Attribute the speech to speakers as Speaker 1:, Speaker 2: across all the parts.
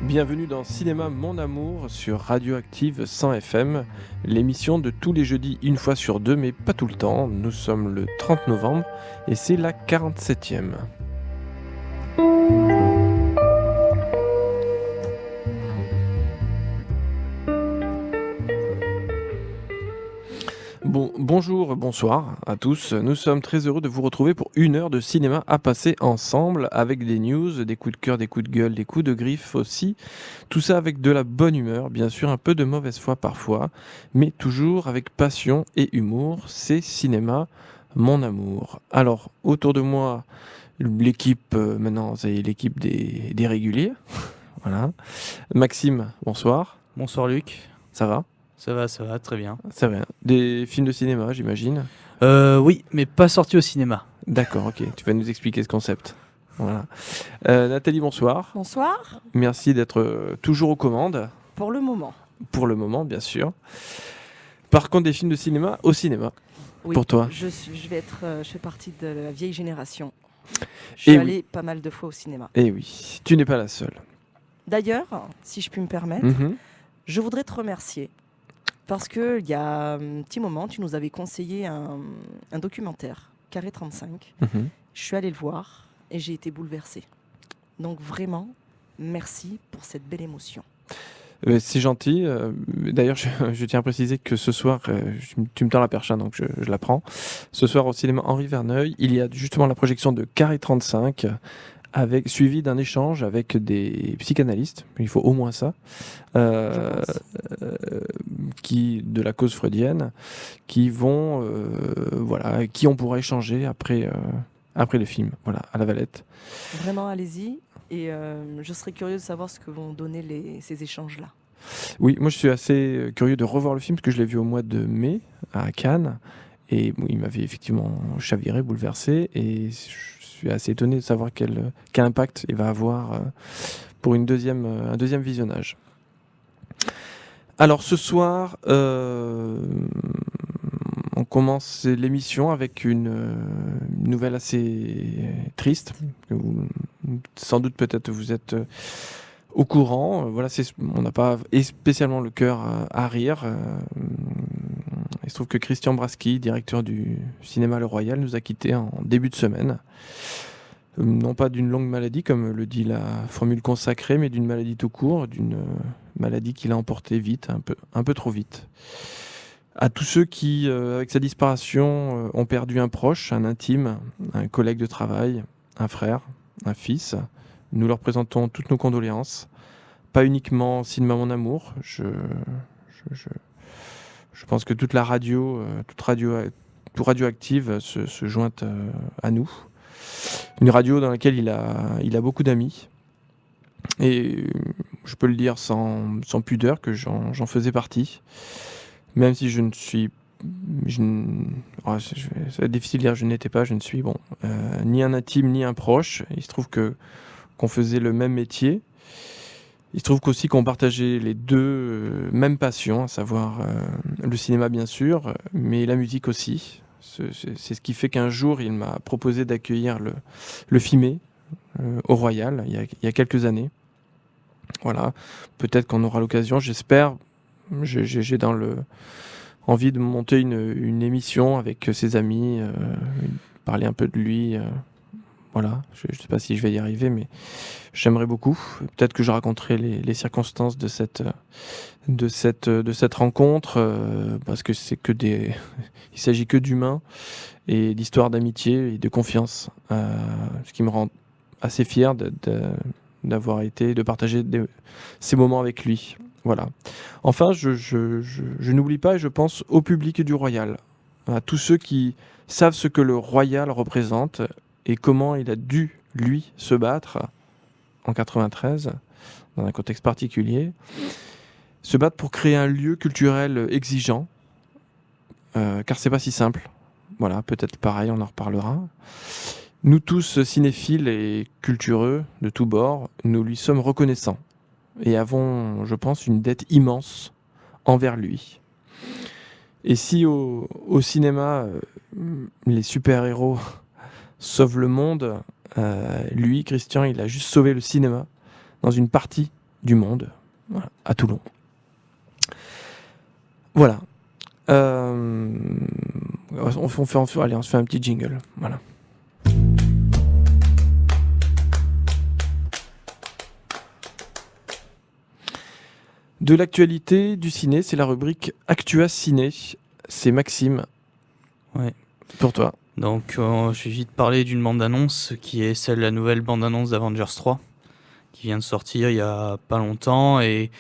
Speaker 1: Bienvenue dans Cinéma Mon Amour sur Radioactive 100 FM, l'émission de tous les jeudis une fois sur deux, mais pas tout le temps. Nous sommes le 30 novembre et c'est la 47e. Bonjour, bonsoir à tous. Nous sommes très heureux de vous retrouver pour une heure de cinéma à passer ensemble avec des news, des coups de cœur, des coups de gueule, des coups de griffe aussi. Tout ça avec de la bonne humeur, bien sûr, un peu de mauvaise foi parfois, mais toujours avec passion et humour. C'est Cinéma Mon Amour. Alors, autour de moi, l'équipe, maintenant, c'est l'équipe des réguliers. Voilà. Maxime, bonsoir.
Speaker 2: Bonsoir Luc,
Speaker 1: Ça va?
Speaker 2: ça va, très bien.
Speaker 1: Ça va. Des films de cinéma, j'imagine?
Speaker 2: Oui, mais pas sorti au cinéma.
Speaker 1: D'accord, ok. Tu vas nous expliquer ce concept. Voilà. Nathalie, bonsoir.
Speaker 3: Bonsoir,
Speaker 1: Merci d'être toujours aux commandes,
Speaker 3: pour le moment.
Speaker 1: pour le moment, bien sûr. Par contre, des films de cinéma au cinéma.
Speaker 3: Oui,
Speaker 1: Pour toi.
Speaker 3: je fais partie de la vieille génération. Je suis
Speaker 1: Eh
Speaker 3: allée pas mal de fois au cinéma.
Speaker 1: Eh oui, tu n'es pas la seule.
Speaker 3: D'ailleurs, si je puis me permettre,
Speaker 1: Mhm.
Speaker 3: je voudrais te remercier parce qu'il y a un petit moment, tu nous avais conseillé un documentaire, Carré 35.
Speaker 1: Mhm.
Speaker 3: Je suis allée le voir et j'ai été bouleversée. Donc vraiment, merci pour cette belle émotion.
Speaker 1: C'est gentil. D'ailleurs, je tiens à préciser que ce soir, tu me tends la perche, hein, donc je la prends. Ce soir, au cinéma Henri Verneuil, il y a justement la projection de Carré 35, suivi d'un échange avec des psychanalystes, il faut au moins ça,
Speaker 3: Je pense.
Speaker 1: de la cause freudienne, qui vont, voilà, qui on pourra échanger après le film, voilà, à la Valette.
Speaker 3: Vraiment, allez-y. Et je serais curieuse de savoir ce que vont donner ces échanges-là.
Speaker 1: Oui, moi je suis assez curieux de revoir le film parce que je l'ai vu au mois de mai à Cannes et bon, il m'avait effectivement chaviré, bouleversé et je suis assez étonné de savoir quel impact il va avoir pour un deuxième visionnage. Alors ce soir, on commence l'émission avec une nouvelle assez triste. Sans doute peut-être vous êtes au courant. Voilà, on n'a pas spécialement le cœur à rire. Il se trouve que Christian Braschi, directeur du cinéma Le Royal, nous a quittés en début de semaine. Non pas d'une longue maladie, comme le dit la formule consacrée, mais d'une maladie tout court, d'une maladie qu'il a emportée vite, un peu trop vite. À tous ceux qui, avec sa disparition, ont perdu un proche, un intime, un collègue de travail, un frère, un fils, nous leur présentons toutes nos condoléances. Pas uniquement Cinéma Mon Amour. Je pense que toute la radio, tout Radioactive se joint à nous. Une radio dans laquelle il a beaucoup d'amis. Et je peux le dire sans pudeur que j'en faisais partie. Même si je ne suis... ça va être difficile de dire je n'étais pas, je ne suis ni un intime ni un proche. Il se trouve qu'on faisait le même métier. Il se trouve qu'aussi qu'on partageait les deux mêmes passions, à savoir le cinéma bien sûr, mais la musique aussi. C'est ce qui fait qu'un jour il m'a proposé d'accueillir le FIME au Royal il y a quelques années. Voilà, peut-être qu'on aura l'occasion, j'espère. J'ai envie de monter une émission avec ses amis, parler un peu de lui. Voilà, je ne sais pas si je vais y arriver, mais j'aimerais beaucoup. Peut-être que je raconterai les circonstances de cette rencontre, parce que il s'agit que d'humains et d'histoires d'amitié et de confiance, ce qui me rend assez fier d'avoir de partager ces moments avec lui. Voilà. Enfin, je n'oublie pas et je pense au public du Royal, à tous ceux qui savent ce que le Royal représente et comment il a dû, lui, se battre en 93, dans un contexte particulier, se battre pour créer un lieu culturel exigeant, car c'est pas si simple. Voilà, peut-être pareil, on en reparlera. Nous tous, cinéphiles et cultureux de tous bords, nous lui sommes reconnaissants et avons, je pense, une dette immense envers lui. Et si au cinéma, les super-héros sauvent le monde, lui, Christian, il a juste sauvé le cinéma dans une partie du monde, voilà, à Toulon. Voilà. On se fait un petit jingle. Voilà. De l'actualité du ciné, c'est la rubrique Actua Ciné. C'est Maxime.
Speaker 2: Ouais.
Speaker 1: Pour toi.
Speaker 2: Donc, je vais vite parler d'une bande-annonce qui est celle de la nouvelle bande-annonce d'Avengers 3 qui vient de sortir il y a pas longtemps et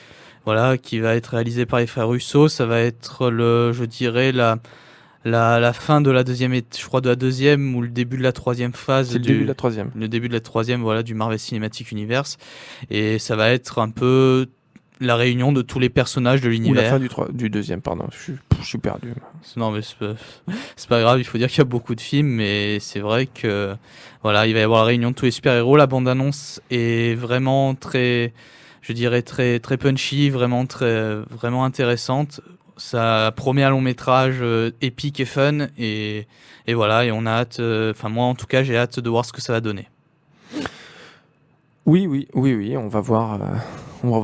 Speaker 2: voilà, qui va être réalisée par les frères Russo. Ça va être je dirais la fin de la deuxième, je crois de la deuxième ou le début de la troisième phase.
Speaker 1: C'est le début de la troisième.
Speaker 2: Le début de la troisième, voilà, du Marvel Cinematic Universe. Et ça va être un peu la réunion de tous les personnages de l'univers.
Speaker 1: Ou la fin du deuxième, pardon. Je suis perdu.
Speaker 2: Non, mais c'est pas grave. Il faut dire qu'il y a beaucoup de films, mais c'est vrai que voilà, il va y avoir la réunion de tous les super-héros. La bande-annonce est vraiment très, je dirais très punchy, vraiment intéressante. Ça promet un long métrage épique et fun et voilà, et on a hâte. Enfin, moi en tout cas, j'ai hâte de voir ce que ça va donner.
Speaker 1: Oui, on va voir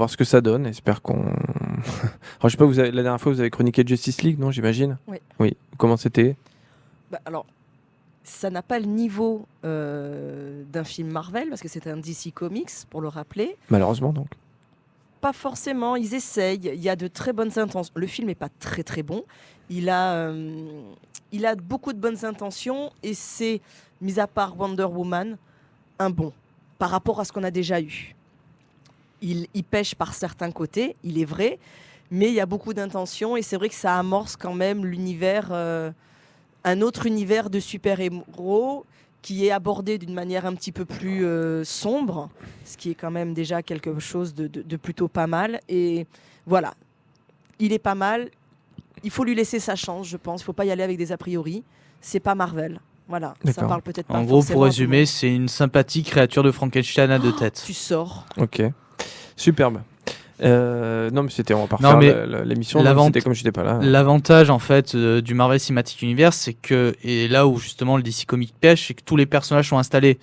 Speaker 1: ce que ça donne. J'espère qu'on. Alors, je sais pas, la dernière fois, vous avez chroniqué Justice League, non, j'imagine ? Oui. Comment c'était ?
Speaker 3: Alors, ça n'a pas le niveau d'un film Marvel, parce que c'est un DC Comics, pour le rappeler.
Speaker 1: Malheureusement, donc.
Speaker 3: Pas forcément, ils essayent. Il y a de très bonnes intentions. Le film n'est pas très très bon. Il a beaucoup de bonnes intentions et c'est, mis à part Wonder Woman, un bon par rapport à ce qu'on a déjà eu. Il pêche par certains côtés, il est vrai, mais il y a beaucoup d'intentions et c'est vrai que ça amorce quand même l'univers, un autre univers de super-héros qui est abordé d'une manière un petit peu plus sombre, ce qui est quand même déjà quelque chose de plutôt pas mal. Et voilà, il est pas mal. Il faut lui laisser sa chance, je pense. Il ne faut pas y aller avec des a priori. C'est pas Marvel. Voilà,
Speaker 1: D'accord.
Speaker 3: ça parle peut-être pas.
Speaker 2: En gros,
Speaker 3: forcément
Speaker 2: pour
Speaker 3: à tout le
Speaker 2: résumer,
Speaker 3: monde.
Speaker 2: c'est une sympathique créature de Frankenstein à deux têtes.
Speaker 3: Tu sors.
Speaker 1: Ok. Superbe. Non, mais c'était, on va pas
Speaker 2: Non,
Speaker 1: refaire
Speaker 2: mais
Speaker 1: l'émission. C'était comme je n'étais pas là.
Speaker 2: L'avantage en fait du Marvel Cinematic Universe, c'est que, et là où justement le DC Comics pêche, c'est que tous les personnages sont installés.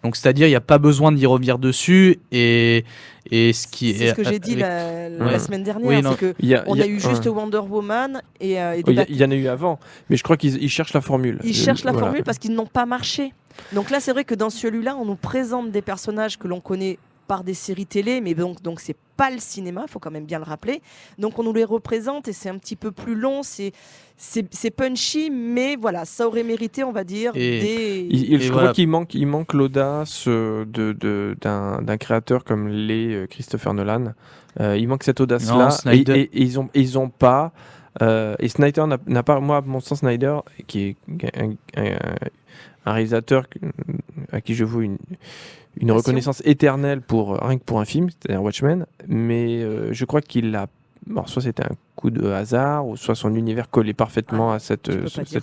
Speaker 2: Donc c'est-à-dire il n'y a pas besoin d'y revenir dessus et ce qui
Speaker 3: C'est ce que j'ai dit la semaine dernière, c'est que on a eu juste Wonder Woman et
Speaker 1: il y en a eu avant, mais je crois qu'ils cherchent la formule.
Speaker 3: Ils cherchent la formule parce qu'ils n'ont pas marché. Donc là, c'est vrai que dans celui-là, on nous présente des personnages que l'on connaît par des séries télé, mais donc c'est pas le cinéma, il faut quand même bien le rappeler. Donc on nous les représente et c'est un petit peu plus long, c'est punchy, mais voilà, ça aurait mérité, on va dire,
Speaker 1: je crois qu'il manque l'audace d'un créateur comme Christopher Nolan. Il manque cette audace-là. Et ils ont pas. Et Snyder n'a pas, moi, à mon sens, Snyder, qui est un réalisateur à qui je voue une reconnaissance éternelle rien que pour un film, c'est-à-dire Watchmen, mais je crois qu'il a... Bon, soit c'était un coup de hasard, ou soit son univers collait parfaitement à cette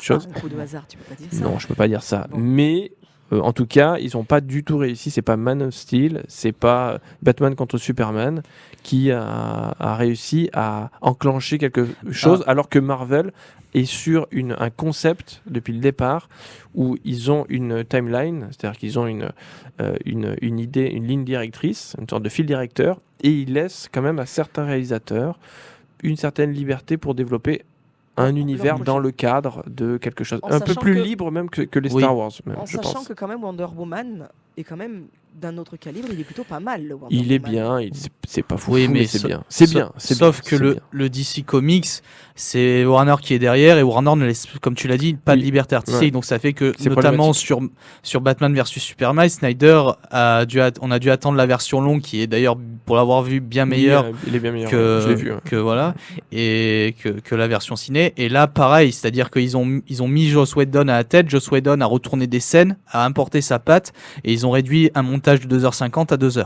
Speaker 1: chose.
Speaker 3: Un coup de hasard, tu peux pas dire ça.
Speaker 1: Non, je peux pas dire ça. Bon. Mais en tout cas, ils n'ont pas du tout réussi. C'est pas Man of Steel, c'est pas Batman contre Superman qui a réussi à enclencher quelque chose, alors que Marvel est sur un concept depuis le départ où ils ont une timeline, c'est-à-dire qu'ils ont une idée, une ligne directrice, une sorte de fil directeur, et ils laissent quand même à certains réalisateurs une certaine liberté pour développer un univers dans le cadre de quelque chose un peu plus libre même que les Star Wars. Même,
Speaker 3: en sachant que quand même Wonder Woman est quand même d'un autre calibre, il est plutôt pas mal. Le Wonder
Speaker 1: il est
Speaker 3: Woman.
Speaker 1: bien, c'est pas fou,
Speaker 2: oui, mais
Speaker 1: c'est bien. C'est bien.
Speaker 2: Sauf que le DC Comics, c'est Warner qui est derrière et Warner ne laisse, comme tu l'as dit, pas de liberté artistique. Ouais. Donc ça fait que, notamment sur Batman vs Superman, Snyder on a dû attendre la version longue qui est d'ailleurs, pour l'avoir vu, bien meilleure,
Speaker 1: il est bien meilleur
Speaker 2: je l'ai vu, que voilà, et que la version ciné. Et là, pareil, c'est-à-dire qu'ils ont mis Joss Whedon à la tête. Joss Whedon a retourné des scènes, a importé sa patte et ils ont réduit un montage de 2h50 à 2h.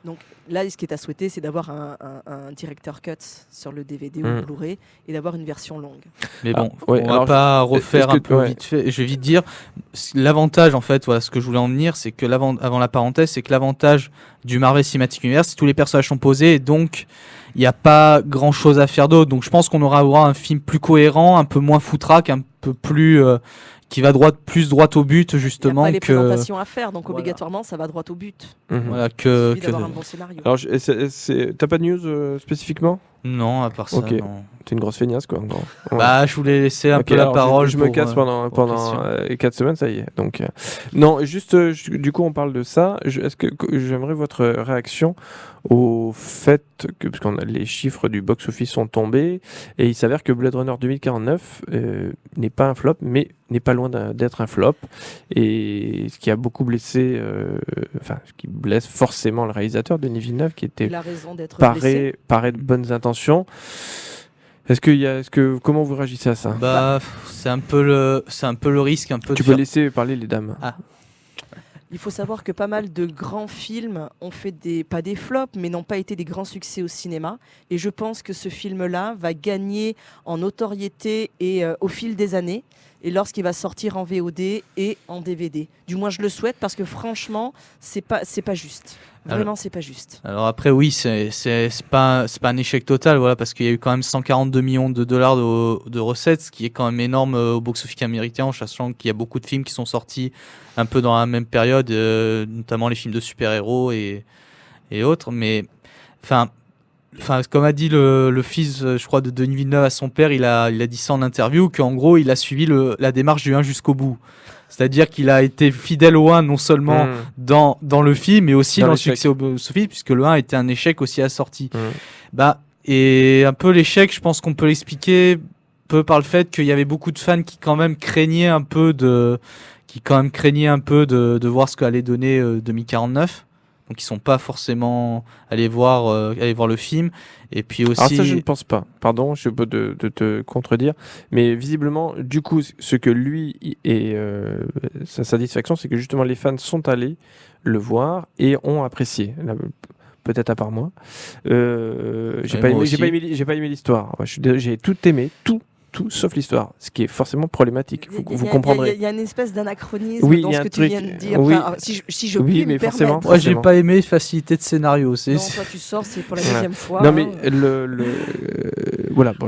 Speaker 3: Donc là, ce qui est à souhaiter, c'est d'avoir un director cut sur le DVD ou le Blu-ray et d'avoir une version longue.
Speaker 2: Mais bon, on va pas refaire un peu vite fait. Je vais vite dire, l'avantage, en fait, voilà, ce que je voulais en venir, c'est que avant la parenthèse, c'est que l'avantage du Marvel Cinematic Universe, c'est que tous les personnages sont posés et donc il n'y a pas grand chose à faire d'autre. Donc je pense qu'on aura un film plus cohérent, un peu moins foutraque, un peu plus... qui va plus droit au but
Speaker 3: Il n'y a
Speaker 2: justement
Speaker 3: pas les
Speaker 2: que
Speaker 3: présentations à faire, donc
Speaker 2: Voilà.
Speaker 3: obligatoirement, ça va droit au but.
Speaker 2: voilà
Speaker 3: Il suffit
Speaker 2: que
Speaker 3: d'avoir un bon scénario.
Speaker 1: Alors, t'as pas de news spécifiquement?
Speaker 2: non, à part ça
Speaker 1: Ok.
Speaker 2: non.
Speaker 1: T'es une grosse feignasse, quoi. en gros. Ouais.
Speaker 2: Bah, je voulais laisser un
Speaker 1: Ok,
Speaker 2: peu la
Speaker 1: alors
Speaker 2: parole.
Speaker 1: Je me
Speaker 2: pour,
Speaker 1: casse pendant
Speaker 2: pour Christian.
Speaker 1: 4 semaines, ça y est. Donc, non, juste, du coup, on parle de ça. Est-ce que j'aimerais votre réaction au fait que, parce qu'on a les chiffres du box-office sont tombés, et il s'avère que Blade Runner 2049 n'est pas un flop, mais n'est pas loin d'être un flop, et ce qui a beaucoup blessé, enfin, ce qui blesse forcément le réalisateur Denis Villeneuve, qui était
Speaker 3: Il a raison d'être blessé.
Speaker 1: paraît de bonnes intentions. Comment vous réagissez à ça?
Speaker 2: Bah, c'est un peu le risque un peu.
Speaker 1: Tu
Speaker 2: de
Speaker 1: peux
Speaker 2: faire-
Speaker 1: laisser parler les dames.
Speaker 3: Il faut savoir que pas mal de grands films ont fait pas des flops, mais n'ont pas été des grands succès au cinéma. Et je pense que ce film-là va gagner en notoriété et au fil des années. Et lorsqu'il va sortir en VOD et en DVD. Du moins, je le souhaite parce que franchement, c'est pas juste. Vraiment, c'est pas juste.
Speaker 2: Alors après, oui, c'est pas un échec total, voilà, parce qu'il y a eu quand même 142 millions de dollars de recettes, ce qui est quand même énorme au box-office américain, en sachant qu'il y a beaucoup de films qui sont sortis un peu dans la même période, notamment les films de super-héros et autres. Mais enfin, comme a dit le fils, je crois, de Denis Villeneuve à son père, il a dit ça en interview, qu'en gros, il a suivi la démarche du 1 jusqu'au bout. C'est-à-dire qu'il a été fidèle au 1 non seulement dans le film, mais aussi dans le succès au box-office, puisque le 1 était un échec aussi à la sortie. Bah, et un peu l'échec, je pense qu'on peut l'expliquer peu par le fait qu'il y avait beaucoup de fans qui quand même craignaient un peu de voir ce qu'allait donner 2049. Donc ils sont pas forcément allés voir le film. Et puis aussi.
Speaker 1: Alors ça, je ne pense pas. Pardon, je peux de te contredire, mais visiblement, du coup, ce que lui et sa satisfaction, c'est que justement les fans sont allés le voir et ont apprécié. Là, peut-être à part moi. J'ai pas aimé l'histoire. Ouais, j'ai tout aimé, tout sauf l'histoire, ce qui est forcément problématique. Vous comprendrez.
Speaker 3: Il y a une espèce d'anachronisme
Speaker 1: Oui,
Speaker 3: dans
Speaker 1: il y a
Speaker 3: ce
Speaker 1: un
Speaker 3: que tu
Speaker 1: truc-
Speaker 3: viens de dire.
Speaker 1: oui.
Speaker 3: Enfin, si je
Speaker 1: Oui,
Speaker 3: puis
Speaker 1: mais
Speaker 3: me
Speaker 1: forcément.
Speaker 3: permettre.
Speaker 2: Moi, j'ai pas aimé facilité de scénario.
Speaker 3: Non, toi tu sors, c'est pour la deuxième fois.
Speaker 1: Non, mais voilà, bon,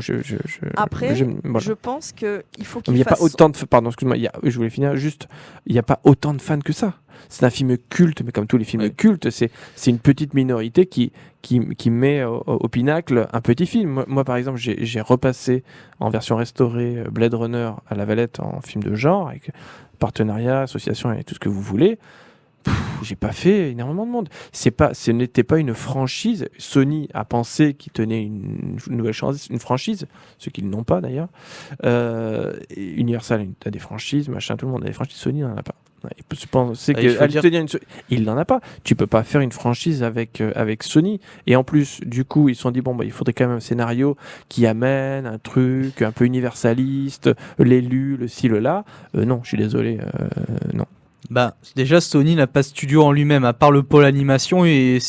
Speaker 3: Après,
Speaker 1: voilà.
Speaker 3: je pense qu'il faut
Speaker 1: Il
Speaker 3: qu'il
Speaker 1: n'y a
Speaker 3: fasse.
Speaker 1: pas autant de... Pardon, excuse-moi, je voulais finir juste. Il n'y a pas autant de fans que ça. C'est un film culte, mais comme tous les films cultes, c'est une petite minorité qui met au pinacle un petit film. Moi, par exemple, j'ai repassé en version restaurée Blade Runner à la Valette en film de genre, avec partenariat, association et tout ce que vous voulez. J'ai pas fait énormément de monde. Ce n'était pas une franchise. Sony a pensé qu'ils tenaient une nouvelle une franchise, ce qu'ils n'ont pas d'ailleurs. Universal a des franchises, machin, tout le monde a des franchises. Sony n'en a pas. Il peut se penser il n'en a pas. Tu peux pas faire une franchise avec Sony. Et en plus, du coup, ils se sont dit bon, il faudrait quand même un scénario qui amène un truc un peu universaliste, l'élu, le ci, le là. Non, je suis désolé, non.
Speaker 2: Bah, déjà, Sony n'a pas de studio en lui-même, à part le pôle animation, et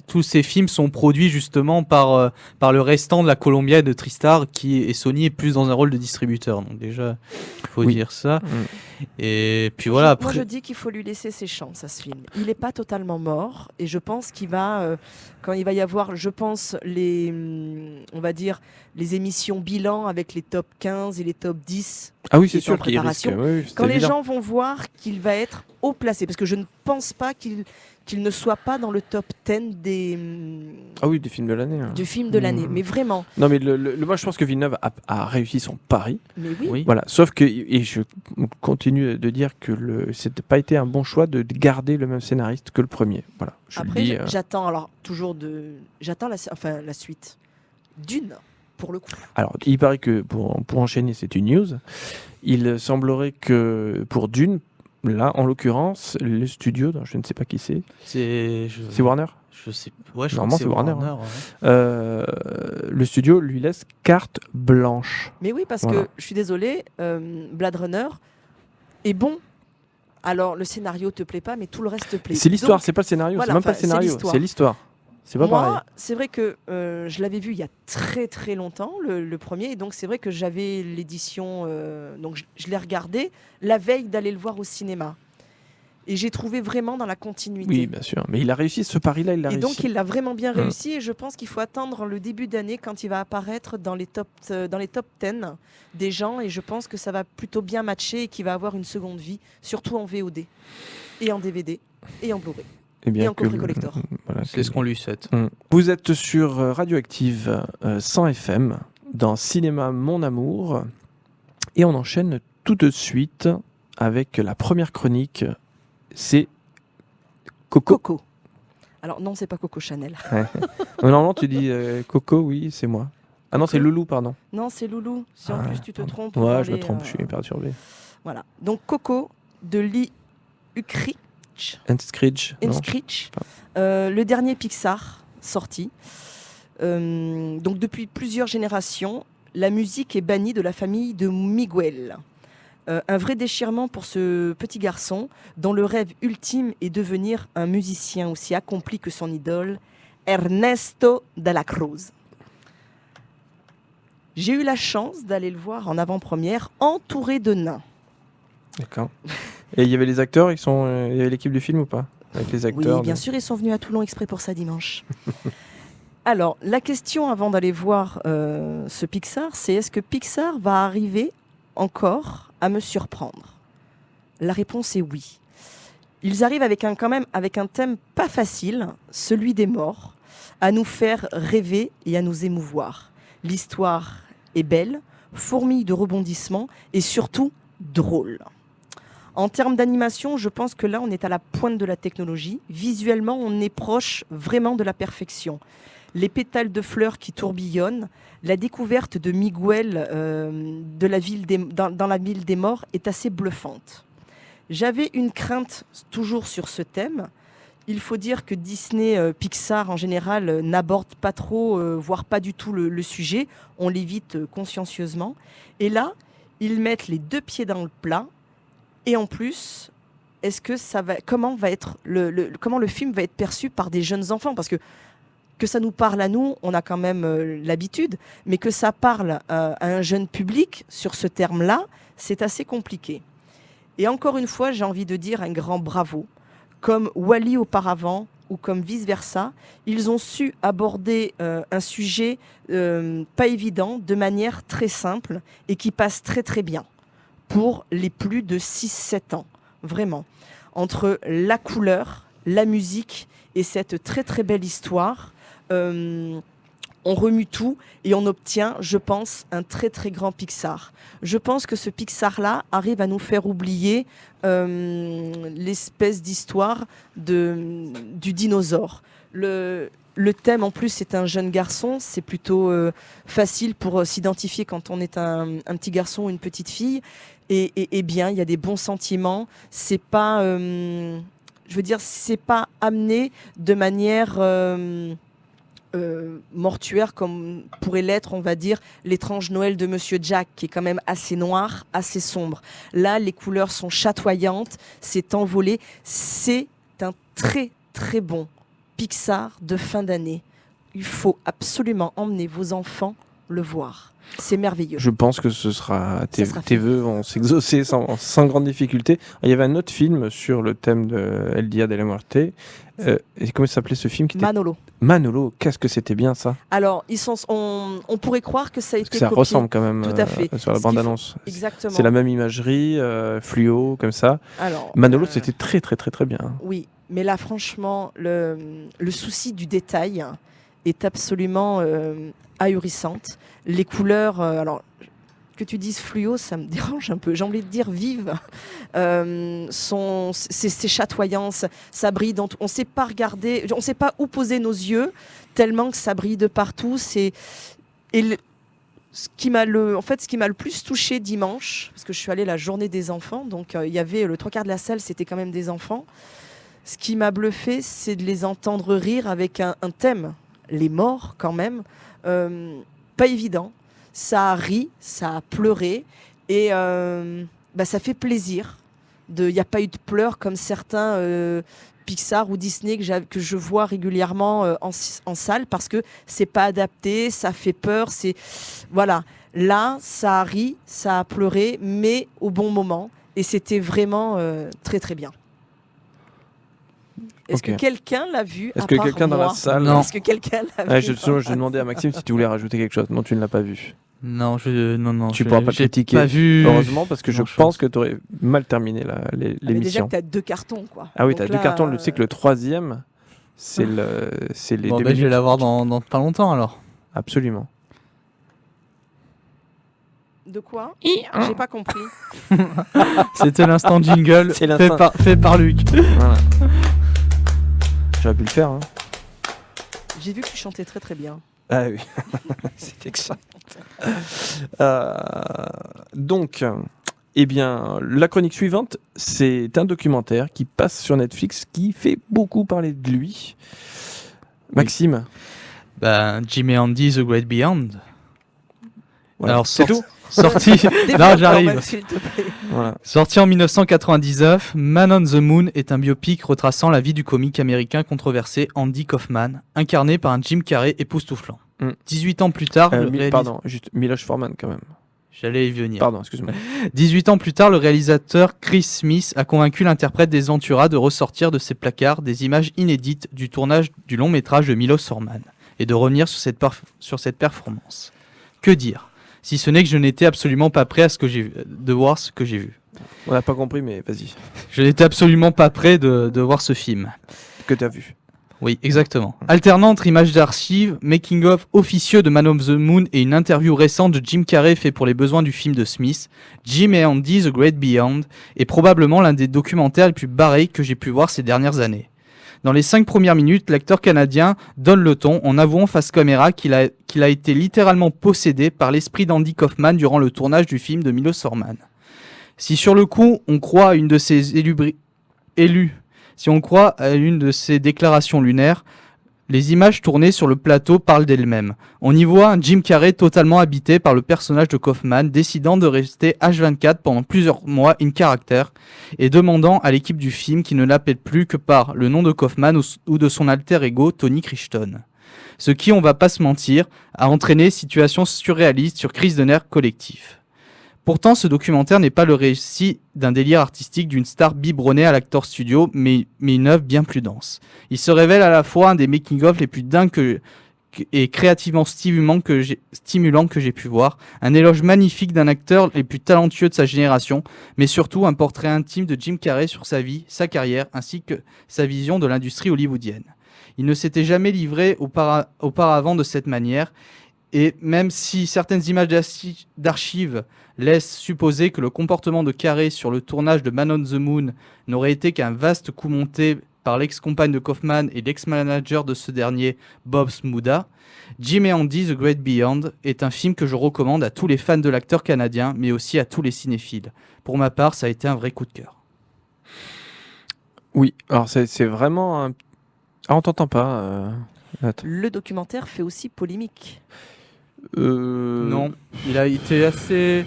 Speaker 2: tous ces films sont produits justement par le restant de la Columbia et de TriStar, et Sony est plus dans un rôle de distributeur. Donc déjà, il faut dire ça. Et puis voilà, après...
Speaker 3: Moi, je dis qu'il faut lui laisser ses chances à ce film. Il n'est pas totalement mort, et je pense qu'il va, quand il va y avoir, je pense, on va dire, les émissions bilan avec les top 15 et les top 10.
Speaker 1: Ah oui, c'est sûr
Speaker 3: qu'il risque. Quand les gens vont voir qu'il va être haut placé, parce que je ne pense pas qu'il ne soit pas dans le top 10 des
Speaker 1: films de l'année.
Speaker 3: Du film de l'année, mais vraiment.
Speaker 1: Non, mais moi je pense que Villeneuve a réussi son pari.
Speaker 3: Mais oui.
Speaker 1: Voilà, sauf que, et je continue de dire que c'était pas été un bon choix de garder le même scénariste que le premier. Voilà.
Speaker 3: Après, j'attends la suite d'une. Pour le coup.
Speaker 1: Alors, il paraît que, pour enchaîner, c'est une news, il semblerait que pour Dune, là, en l'occurrence, le studio, je ne sais pas qui c'est. C'est Warner ?
Speaker 2: Je sais. Ouais, je
Speaker 1: Normalement,
Speaker 2: crois que
Speaker 1: c'est Warner.
Speaker 2: Ouais.
Speaker 1: Le studio lui laisse carte blanche.
Speaker 3: Mais oui, parce que, je suis désolée, Blade Runner est bon. Alors, le scénario te plaît pas, mais tout le reste te plaît.
Speaker 1: C'est l'histoire, c'est pas le scénario. Voilà, c'est même pas le scénario, c'est l'histoire. C'est pas pareil.
Speaker 3: Moi, c'est vrai que je l'avais vu il y a très très longtemps, le premier, et donc c'est vrai que j'avais l'édition, donc je l'ai regardé la veille d'aller le voir au cinéma. Et j'ai trouvé vraiment dans la continuité.
Speaker 1: Oui, bien sûr. Mais il a réussi ce pari-là, il l'a
Speaker 3: Et
Speaker 1: réussi.
Speaker 3: donc, il l'a vraiment bien réussi. Et je pense qu'il faut attendre le début d'année quand il va apparaître dans les top 10 des gens. Et je pense que ça va plutôt bien matcher et qu'il va avoir une seconde vie, surtout en VOD, et en DVD, et en Blu-ray.
Speaker 1: Eh bien
Speaker 3: Et en coffret collector.
Speaker 1: Voilà,
Speaker 2: C'est ce qu'on lui souhaite.
Speaker 1: Vous êtes sur Radioactive 100 FM, dans Cinéma Mon Amour. Et on enchaîne tout de suite avec la première chronique. C'est Coco.
Speaker 3: Coco. Alors non, c'est pas Coco Chanel.
Speaker 1: Normalement, tu dis Coco, oui, c'est moi. Ah non, c'est Loulou, pardon.
Speaker 3: Non, c'est Loulou. Si en plus tu te trompes.
Speaker 1: Ouais, je me trompe, je suis perturbé.
Speaker 3: Voilà. Donc Coco de Lee Unkrich.
Speaker 1: Unkrich.
Speaker 3: Le dernier Pixar sorti. Donc depuis plusieurs générations, la musique est bannie de la famille de Miguel. Un vrai déchirement pour ce petit garçon dont le rêve ultime est devenir un musicien aussi accompli que son idole, Ernesto de la Cruz. J'ai eu la chance d'aller le voir en avant-première entouré de nains.
Speaker 1: D'accord. Et il y avait les acteurs, il y avait l'équipe du film ou pas? Avec les acteurs.
Speaker 3: Oui, bien sûr, ils sont venus à Toulon exprès pour ça dimanche. Alors, la question avant d'aller voir ce Pixar, c'est est-ce que Pixar va arriver encore à me surprendre? La réponse est oui. Ils arrivent quand même avec un thème pas facile, celui des morts, à nous faire rêver et à nous émouvoir. L'histoire est belle, fourmille de rebondissements et surtout drôle. En termes d'animation, je pense que là, on est à la pointe de la technologie. Visuellement, on est proche vraiment de la perfection. Les pétales de fleurs qui tourbillonnent, la découverte de Miguel dans la ville des morts est assez bluffante. J'avais une crainte toujours sur ce thème. Il faut dire que Disney, Pixar en général, n'aborde pas trop, voire pas du tout le sujet. On l'évite consciencieusement. Et là, ils mettent les deux pieds dans le plat. Et en plus, comment le film va être perçu par des jeunes enfants? Parce que ça nous parle à nous, on a quand même l'habitude, mais que ça parle à un jeune public sur ce terme-là, c'est assez compliqué. Et encore une fois, j'ai envie de dire un grand bravo. Comme Wall-E auparavant, ou comme vice-versa, ils ont su aborder un sujet pas évident, de manière très simple, et qui passe très très bien pour les plus de 6-7 ans. Vraiment. Entre la couleur, la musique et cette très très belle histoire, on remue tout et on obtient, je pense, un très très grand Pixar. Je pense que ce Pixar-là arrive à nous faire oublier l'espèce d'histoire du dinosaure. Le thème, en plus, c'est un jeune garçon. C'est plutôt facile pour s'identifier quand on est un petit garçon ou une petite fille. Et bien, il y a des bons sentiments. C'est pas, c'est pas amené de manière mortuaire comme pourrait l'être, on va dire, l'étrange Noël de Monsieur Jack, qui est quand même assez noir, assez sombre. Là, les couleurs sont chatoyantes, c'est envolé. C'est un très, très bon Pixar de fin d'année. Il faut absolument emmener vos enfants le voir. C'est merveilleux.
Speaker 1: Je pense que tes vœux vont s'exaucer sans grande difficulté. Il y avait un autre film sur le thème de El Dia de la Muerte. Et comment s'appelait ce film
Speaker 3: Manolo.
Speaker 1: Manolo, qu'est-ce que c'était bien ça?
Speaker 3: Alors, on pourrait croire que ça a été
Speaker 1: copié. Ça ressemble quand même
Speaker 3: tout à fait.
Speaker 1: Sur la bande-annonce.
Speaker 3: Exactement.
Speaker 1: C'est la même imagerie, fluo, comme ça.
Speaker 3: Alors,
Speaker 1: Manolo, c'était très très très très bien.
Speaker 3: Oui, mais là, franchement, le souci du détail est absolument ahurissante. Les couleurs, alors que tu dises fluo, ça me dérange un peu. J'ai envie de dire vive. C'est chatoyant, ça brille. On ne sait pas regarder, on ne sait pas où poser nos yeux tellement que ça brille de partout. Ce qui m'a le plus touché dimanche, parce que je suis allée la journée des enfants, donc il y avait le 3/4 de la salle, c'était quand même des enfants. Ce qui m'a bluffé, c'est de les entendre rire avec un thème, les morts quand même, pas évident. Ça a ri, ça a pleuré et ça fait plaisir. Il n'y a pas eu de pleurs comme certains Pixar ou Disney que je vois régulièrement en salle parce que c'est pas adapté, ça fait peur. Voilà. Là, ça a ri, ça a pleuré, mais au bon moment. Et c'était vraiment très très bien. Est-ce
Speaker 1: Ok.
Speaker 3: que quelqu'un l'a vu
Speaker 1: Est-ce
Speaker 3: à
Speaker 1: que
Speaker 3: part
Speaker 1: quelqu'un dans la
Speaker 3: moi
Speaker 1: salle...
Speaker 2: Non.
Speaker 3: Est-ce que quelqu'un l'a
Speaker 1: Ouais,
Speaker 3: vu
Speaker 1: je demandais à Maxime si tu voulais rajouter quelque chose. Non, tu ne l'as pas vu.
Speaker 2: Non, non,
Speaker 1: Tu pourras pas
Speaker 2: j'ai
Speaker 1: critiquer.
Speaker 2: pas vu.
Speaker 1: Heureusement, parce que je
Speaker 2: grand-chose.
Speaker 1: pense que tu aurais mal terminé
Speaker 3: Ah, mais déjà
Speaker 1: l'émission.
Speaker 3: que t'as 2 cartons, quoi.
Speaker 1: Ah oui,
Speaker 3: Donc
Speaker 1: tu as 2
Speaker 3: là,
Speaker 1: cartons. Je sais que le 3e, c'est les
Speaker 2: Bon,
Speaker 1: 2
Speaker 2: ben, je vais
Speaker 1: minutes.
Speaker 2: la voir dans pas longtemps alors.
Speaker 1: Absolument.
Speaker 3: De quoi J'ai pas compris.
Speaker 2: C'était l'instant jingle
Speaker 1: C'est l'instant.
Speaker 2: fait par Luc.
Speaker 1: Voilà. J'aurais pu le faire. Hein.
Speaker 3: J'ai vu que tu chantais très très bien.
Speaker 1: Ah oui, c'est exact. Donc, eh bien, la chronique suivante, c'est un documentaire qui passe sur Netflix qui fait beaucoup parler de lui. Maxime,
Speaker 2: Ben, Jim et Andy, The Great Beyond.
Speaker 1: voilà.
Speaker 2: Alors,
Speaker 1: c'est tout.
Speaker 2: sorti.
Speaker 3: Développe
Speaker 2: Non,
Speaker 3: quand
Speaker 2: j'arrive.
Speaker 3: même, s'il te plaît.
Speaker 1: Voilà.
Speaker 2: Sorti en 1999, Man on the Moon est un biopic retraçant la vie du comique américain controversé Andy Kaufman, incarné par un Jim Carrey époustouflant.
Speaker 1: Mm.
Speaker 2: 18 ans plus tard,
Speaker 1: Pardon, juste Miloš Forman quand même.
Speaker 2: J'allais y venir.
Speaker 1: Pardon, excuse-moi.
Speaker 2: 18 ans plus tard, le réalisateur Chris Smith a convaincu l'interprète des Ventura de ressortir de ses placards des images inédites du tournage du long métrage de Milos Forman et de revenir sur cette performance. Que dire ? Si ce n'est que je n'étais absolument pas prêt de voir ce que j'ai vu.
Speaker 1: On n'a pas compris, mais vas-y.
Speaker 2: Je n'étais absolument pas prêt de voir ce film.
Speaker 1: Que tu as vu.
Speaker 2: Oui, exactement. Alternant entre images d'archives, making-of officieux de Man of the Moon et une interview récente de Jim Carrey fait pour les besoins du film de Smith, Jim et Andy The Great Beyond est probablement l'un des documentaires les plus barrés que j'ai pu voir ces dernières années. Dans les 5 premières minutes, l'acteur canadien donne le ton en avouant face caméra qu'il a été littéralement possédé par l'esprit d'Andy Kaufman durant le tournage du film de Milos Forman. Si sur le coup, on croit à une de ses Si on croit à une de ces déclarations lunaires, les images tournées sur le plateau parlent d'elles-mêmes. On y voit un Jim Carrey totalement habité par le personnage de Kaufman, décidant de rester H24 pendant plusieurs mois in character et demandant à l'équipe du film qu'il ne l'appelle plus que par le nom de Kaufman ou de son alter ego Tony Crichton. Ce qui, on va pas se mentir, a entraîné situation surréaliste sur crise de nerfs collectif. Pourtant, ce documentaire n'est pas le récit d'un délire artistique d'une star biberonnée à l'acteur studio, mais une œuvre bien plus dense. Il se révèle à la fois un des making-of les plus dingues et créativement stimulant que j'ai pu voir, un éloge magnifique d'un acteur les plus talentueux de sa génération, mais surtout un portrait intime de Jim Carrey sur sa vie, sa carrière, ainsi que sa vision de l'industrie hollywoodienne. Il ne s'était jamais livré auparavant de cette manière, et même si certaines images d'archives laissent supposer que le comportement de Carrey sur le tournage de Man on the Moon n'aurait été qu'un vaste coup monté par l'ex-compagne de Kaufman et l'ex-manager de ce dernier, Bob Smuda, Jim et Andy The Great Beyond est un film que je recommande à tous les fans de l'acteur canadien, mais aussi à tous les cinéphiles. Pour ma part, ça a été un vrai coup de cœur.
Speaker 1: Oui, alors c'est vraiment un... Ah, on t'entend pas.
Speaker 3: Le documentaire fait aussi polémique.
Speaker 2: Non, il a été assez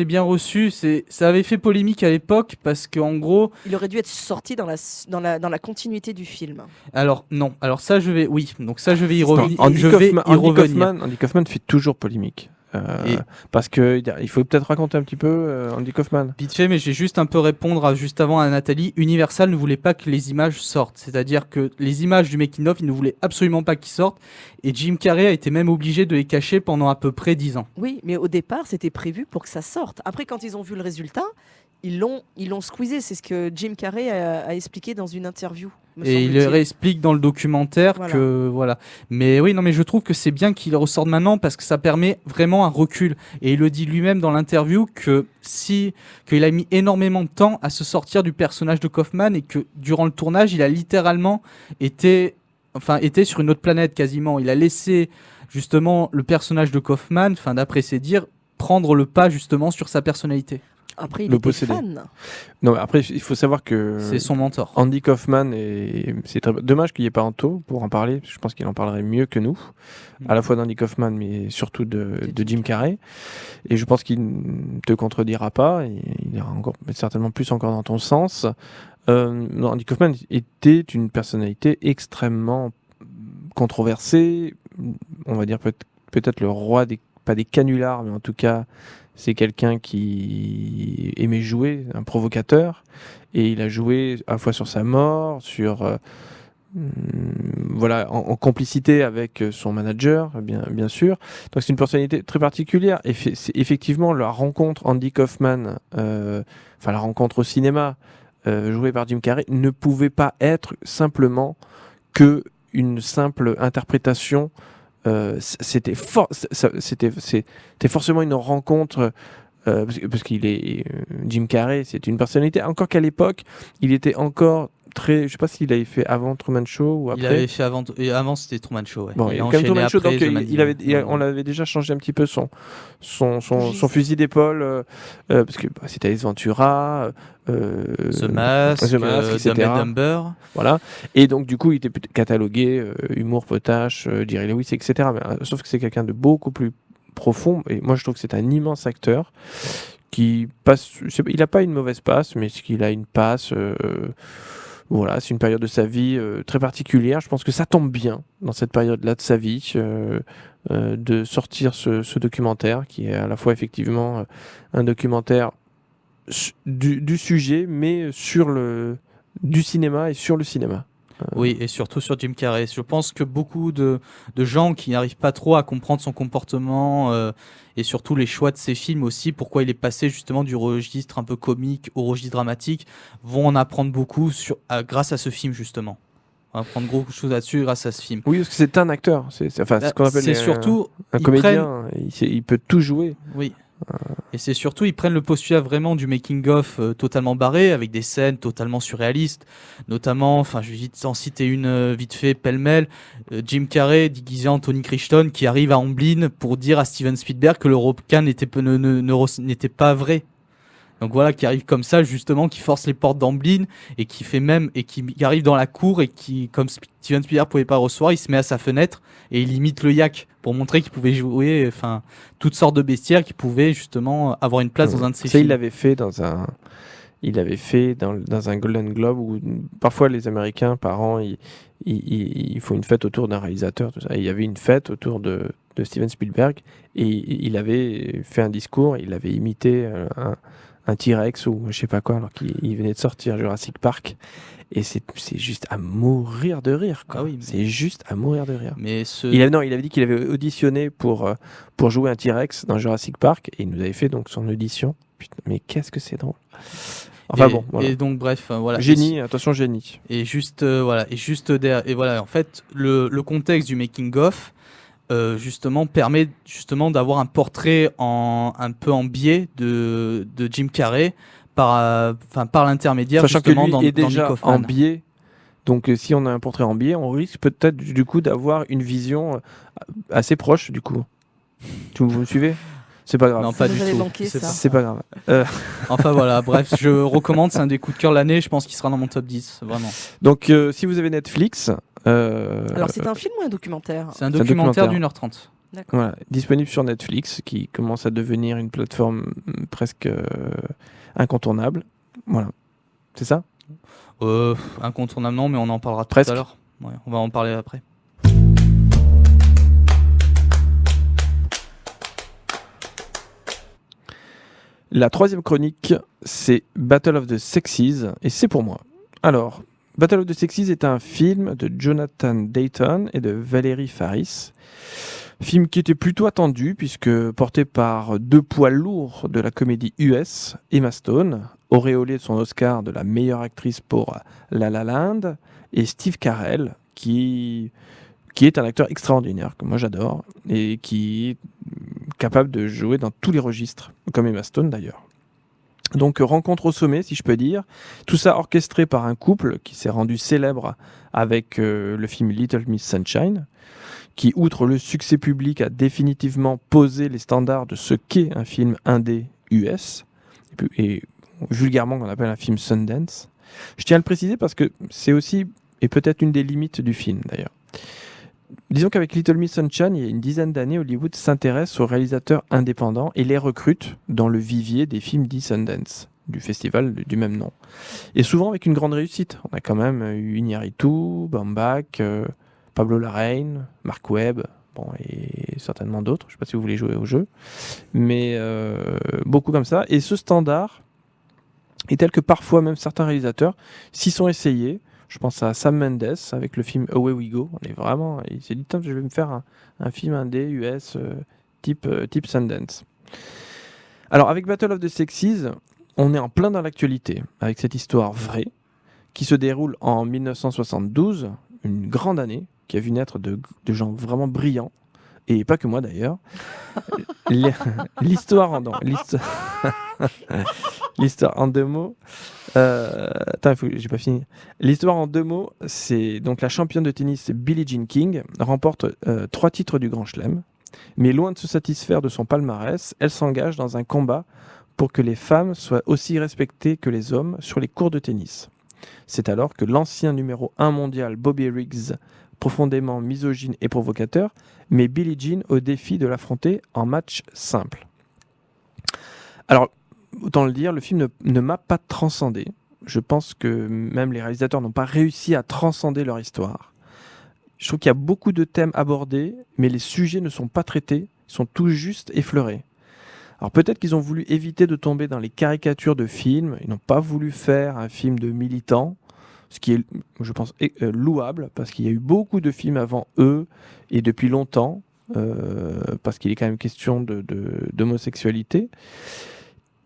Speaker 2: bien reçu. Ça avait fait polémique à l'époque parce qu'en gros...
Speaker 3: Il aurait dû être sorti dans la continuité du film.
Speaker 2: Alors, non. Alors ça, je vais y revenir.
Speaker 1: Andy Kaufman fait toujours polémique. Parce que il faut peut-être raconter un petit peu Andy Kaufman.
Speaker 2: Vite fait, mais j'ai juste un peu répondre juste avant à Nathalie. Universal ne voulait pas que les images sortent. C'est-à-dire que les images du making-of, ils ne voulaient absolument pas qu'ils sortent. Et Jim Carrey a été même obligé de les cacher pendant à peu près 10 ans.
Speaker 3: Oui, mais au départ, c'était prévu pour que ça sorte. Après, quand ils ont vu le résultat, ils l'ont squeezé. C'est ce que Jim Carrey a expliqué dans une interview.
Speaker 2: Et il réexplique dans le documentaire que voilà. Mais oui, non, mais je trouve que c'est bien qu'il ressorte maintenant parce que ça permet vraiment un recul. Et il le dit lui-même dans l'interview qu'il a mis énormément de temps à se sortir du personnage de Kaufman et que durant le tournage, il a littéralement été sur une autre planète quasiment. Il a laissé justement le personnage de Kaufman, d'après ses dires, prendre le pas justement sur sa personnalité.
Speaker 3: Après, il était fan.
Speaker 1: Non, après, il faut savoir que...
Speaker 2: C'est son mentor.
Speaker 1: Andy Kaufman, c'est très dommage qu'il n'y ait pas Anto pour en parler. Je pense qu'il en parlerait mieux que nous. À la fois d'Andy Kaufman, mais surtout de Jim Carrey. Et je pense qu'il ne te contredira pas. Il ira certainement plus encore dans ton sens. Andy Kaufman était une personnalité extrêmement controversée. On va dire peut-être le roi pas des canulars, mais en tout cas... c'est quelqu'un qui aimait jouer, un provocateur, et il a joué à la fois sur sa mort, voilà, en complicité avec son manager, bien sûr. Donc c'est une personnalité très particulière. Et c'est effectivement la rencontre Andy Kaufman, la rencontre au cinéma, jouée par Jim Carrey, ne pouvait pas être simplement que une simple interprétation. C'était forcément une rencontre. Parce qu'il est Jim Carrey, c'est une personnalité. Encore qu'à l'époque, il était encore très. Je sais pas s'il avait fait avant Truman Show ou après.
Speaker 2: Il avait fait avant, et avant c'était Truman Show. Ouais.
Speaker 1: Bon,
Speaker 2: il
Speaker 1: il y
Speaker 2: a
Speaker 1: a quand même
Speaker 2: enchaîné
Speaker 1: Truman Show,
Speaker 2: après
Speaker 1: donc on l'avait déjà changé un petit peu son fusil d'épaule, parce que c'était Ace Ventura,
Speaker 2: The Mask,
Speaker 1: Dumb and
Speaker 2: etc. Dumber.
Speaker 1: Voilà. Et donc du coup, il était catalogué humour potache, Jerry Lewis, etc. Mais, sauf que c'est quelqu'un de beaucoup plus profond. Et moi, je trouve que c'est un immense acteur qui passe. Il n'a pas une mauvaise passe, mais qu'il a une passe. Voilà, c'est une période de sa vie très particulière. Je pense que ça tombe bien dans cette période-là de sa vie de sortir ce documentaire qui est à la fois effectivement un documentaire du sujet, mais du cinéma et sur le cinéma.
Speaker 2: Oui, et surtout sur Jim Carrey. Je pense que beaucoup de gens qui n'arrivent pas trop à comprendre son comportement et surtout les choix de ses films aussi, pourquoi il est passé justement du registre un peu comique au registre dramatique, vont en apprendre beaucoup grâce à ce film justement. On va apprendre beaucoup de choses là-dessus grâce à ce film.
Speaker 1: Oui, parce que c'est un acteur. C'est ce qu'on appelle
Speaker 2: surtout
Speaker 1: un comédien. Il peut tout jouer.
Speaker 2: Oui. Et c'est surtout, ils prennent le postulat vraiment du making-of totalement barré, avec des scènes totalement surréalistes, notamment, je vais vite en citer une vite fait, pêle-mêle, Jim Carrey déguisé en Tony Crichton qui arrive à Amblin pour dire à Steven Spielberg que le requin n'était pas vrai. Donc voilà, qui arrive comme ça, justement, qui force les portes d'Amblin et qui arrive dans la cour et qui, comme Steven Spielberg pouvait pas recevoir, il se met à sa fenêtre et il imite le yak pour montrer qu'il pouvait jouer, toutes sortes de bestiaires qui pouvaient justement avoir une place dans un de ses films.
Speaker 1: Il l'avait fait dans un Golden Globe où parfois les Américains par an ils font une fête autour d'un réalisateur, tout ça. Et il y avait une fête autour de Steven Spielberg et il avait fait un discours, il avait imité un T-Rex ou je sais pas quoi, alors qu'il venait de sortir Jurassic Park. Et c'est juste à mourir de rire, quoi.
Speaker 2: Ah oui,
Speaker 1: c'est juste à mourir de rire.
Speaker 2: Mais
Speaker 1: il avait dit qu'il avait auditionné pour jouer un T-Rex dans Jurassic Park et il nous avait fait donc son audition. Putain, mais qu'est-ce que c'est drôle. Enfin bon, voilà.
Speaker 2: Et donc bref, voilà.
Speaker 1: Génie, attention génie.
Speaker 2: Et juste derrière, et voilà, en fait, le contexte du making of justement permet justement d'avoir un portrait un peu en biais de Jim Carrey par l'intermédiaire
Speaker 1: sachant
Speaker 2: justement
Speaker 1: que lui est déjà
Speaker 2: Kaufman.
Speaker 1: en biais. Donc si on a un portrait en biais, on risque peut-être du coup d'avoir une vision assez proche du coup. Vous me suivez? C'est pas grave.
Speaker 2: Non, pas du tout.
Speaker 1: C'est pas grave.
Speaker 2: Enfin voilà, bref, je recommande, c'est un des coups de cœur de l'année, je pense qu'il sera dans mon top 10, vraiment.
Speaker 1: Donc si vous avez Netflix...
Speaker 3: Alors c'est un film ou un documentaire?
Speaker 2: C'est un documentaire d'1h30.
Speaker 1: Voilà, disponible sur Netflix, qui commence à devenir une plateforme presque incontournable. Voilà, c'est ça?
Speaker 2: Incontournable non, mais on en parlera tout à l'heure. Ouais, on va en parler après.
Speaker 1: La troisième chronique, c'est Battle of the Sexes, et c'est pour moi. Alors, Battle of the Sexes est un film de Jonathan Dayton et de Valérie Faris. Film qui était plutôt attendu, puisque porté par deux poids lourds de la comédie US, Emma Stone, auréolée de son Oscar de la meilleure actrice pour La La Land, et Steve Carell, qui est un acteur extraordinaire, que moi j'adore, et qui est capable de jouer dans tous les registres, comme Emma Stone d'ailleurs. Donc rencontre au sommet, si je peux dire. Tout ça orchestré par un couple qui s'est rendu célèbre avec le film Little Miss Sunshine, qui, outre le succès public, a définitivement posé les standards de ce qu'est un film indé US, et vulgairement qu'on appelle un film Sundance. Je tiens à le préciser parce que c'est aussi, et peut-être une des limites du film d'ailleurs. Disons qu'avec Little Miss Sunshine, il y a une dizaine d'années, Hollywood s'intéresse aux réalisateurs indépendants et les recrute dans le vivier des films dits Sundance, du festival du même nom. Et souvent avec une grande réussite. On a quand même eu Iñárritu, Baumbach, Pablo Larraín, Mark Webb, bon, et certainement d'autres. Je ne sais pas si vous voulez jouer au jeu, mais beaucoup comme ça. Et ce standard est tel que parfois même certains réalisateurs s'y sont essayés. Je pense à Sam Mendes avec le film Away We Go. Il s'est dit, tiens, je vais me faire un film indé US type Sundance. Alors avec Battle of the Sexes, on est en plein dans l'actualité avec cette histoire vraie qui se déroule en 1972, une grande année qui a vu naître de gens vraiment brillants, et pas que moi d'ailleurs. L'histoire en l'histoire en deux mots. Attends, j'ai pas fini. L'histoire en deux mots, c'est donc la championne de tennis Billie Jean King remporte 3 titres du Grand Chelem, mais loin de se satisfaire de son palmarès, elle s'engage dans un combat pour que les femmes soient aussi respectées que les hommes sur les courts de tennis. C'est alors que l'ancien numéro 1 mondial Bobby Riggs, profondément misogyne et provocateur, met Billie Jean au défi de l'affronter en match simple. Alors, autant le dire, le film ne m'a pas transcendé. Je pense que même les réalisateurs n'ont pas réussi à transcender leur histoire. Je trouve qu'il y a beaucoup de thèmes abordés, mais les sujets ne sont pas traités, ils sont tout juste effleurés. Alors peut-être qu'ils ont voulu éviter de tomber dans les caricatures de films, ils n'ont pas voulu faire un film de militants, ce qui est, je pense, louable, parce qu'il y a eu beaucoup de films avant eux, et depuis longtemps, parce qu'il est quand même question d'homosexualité.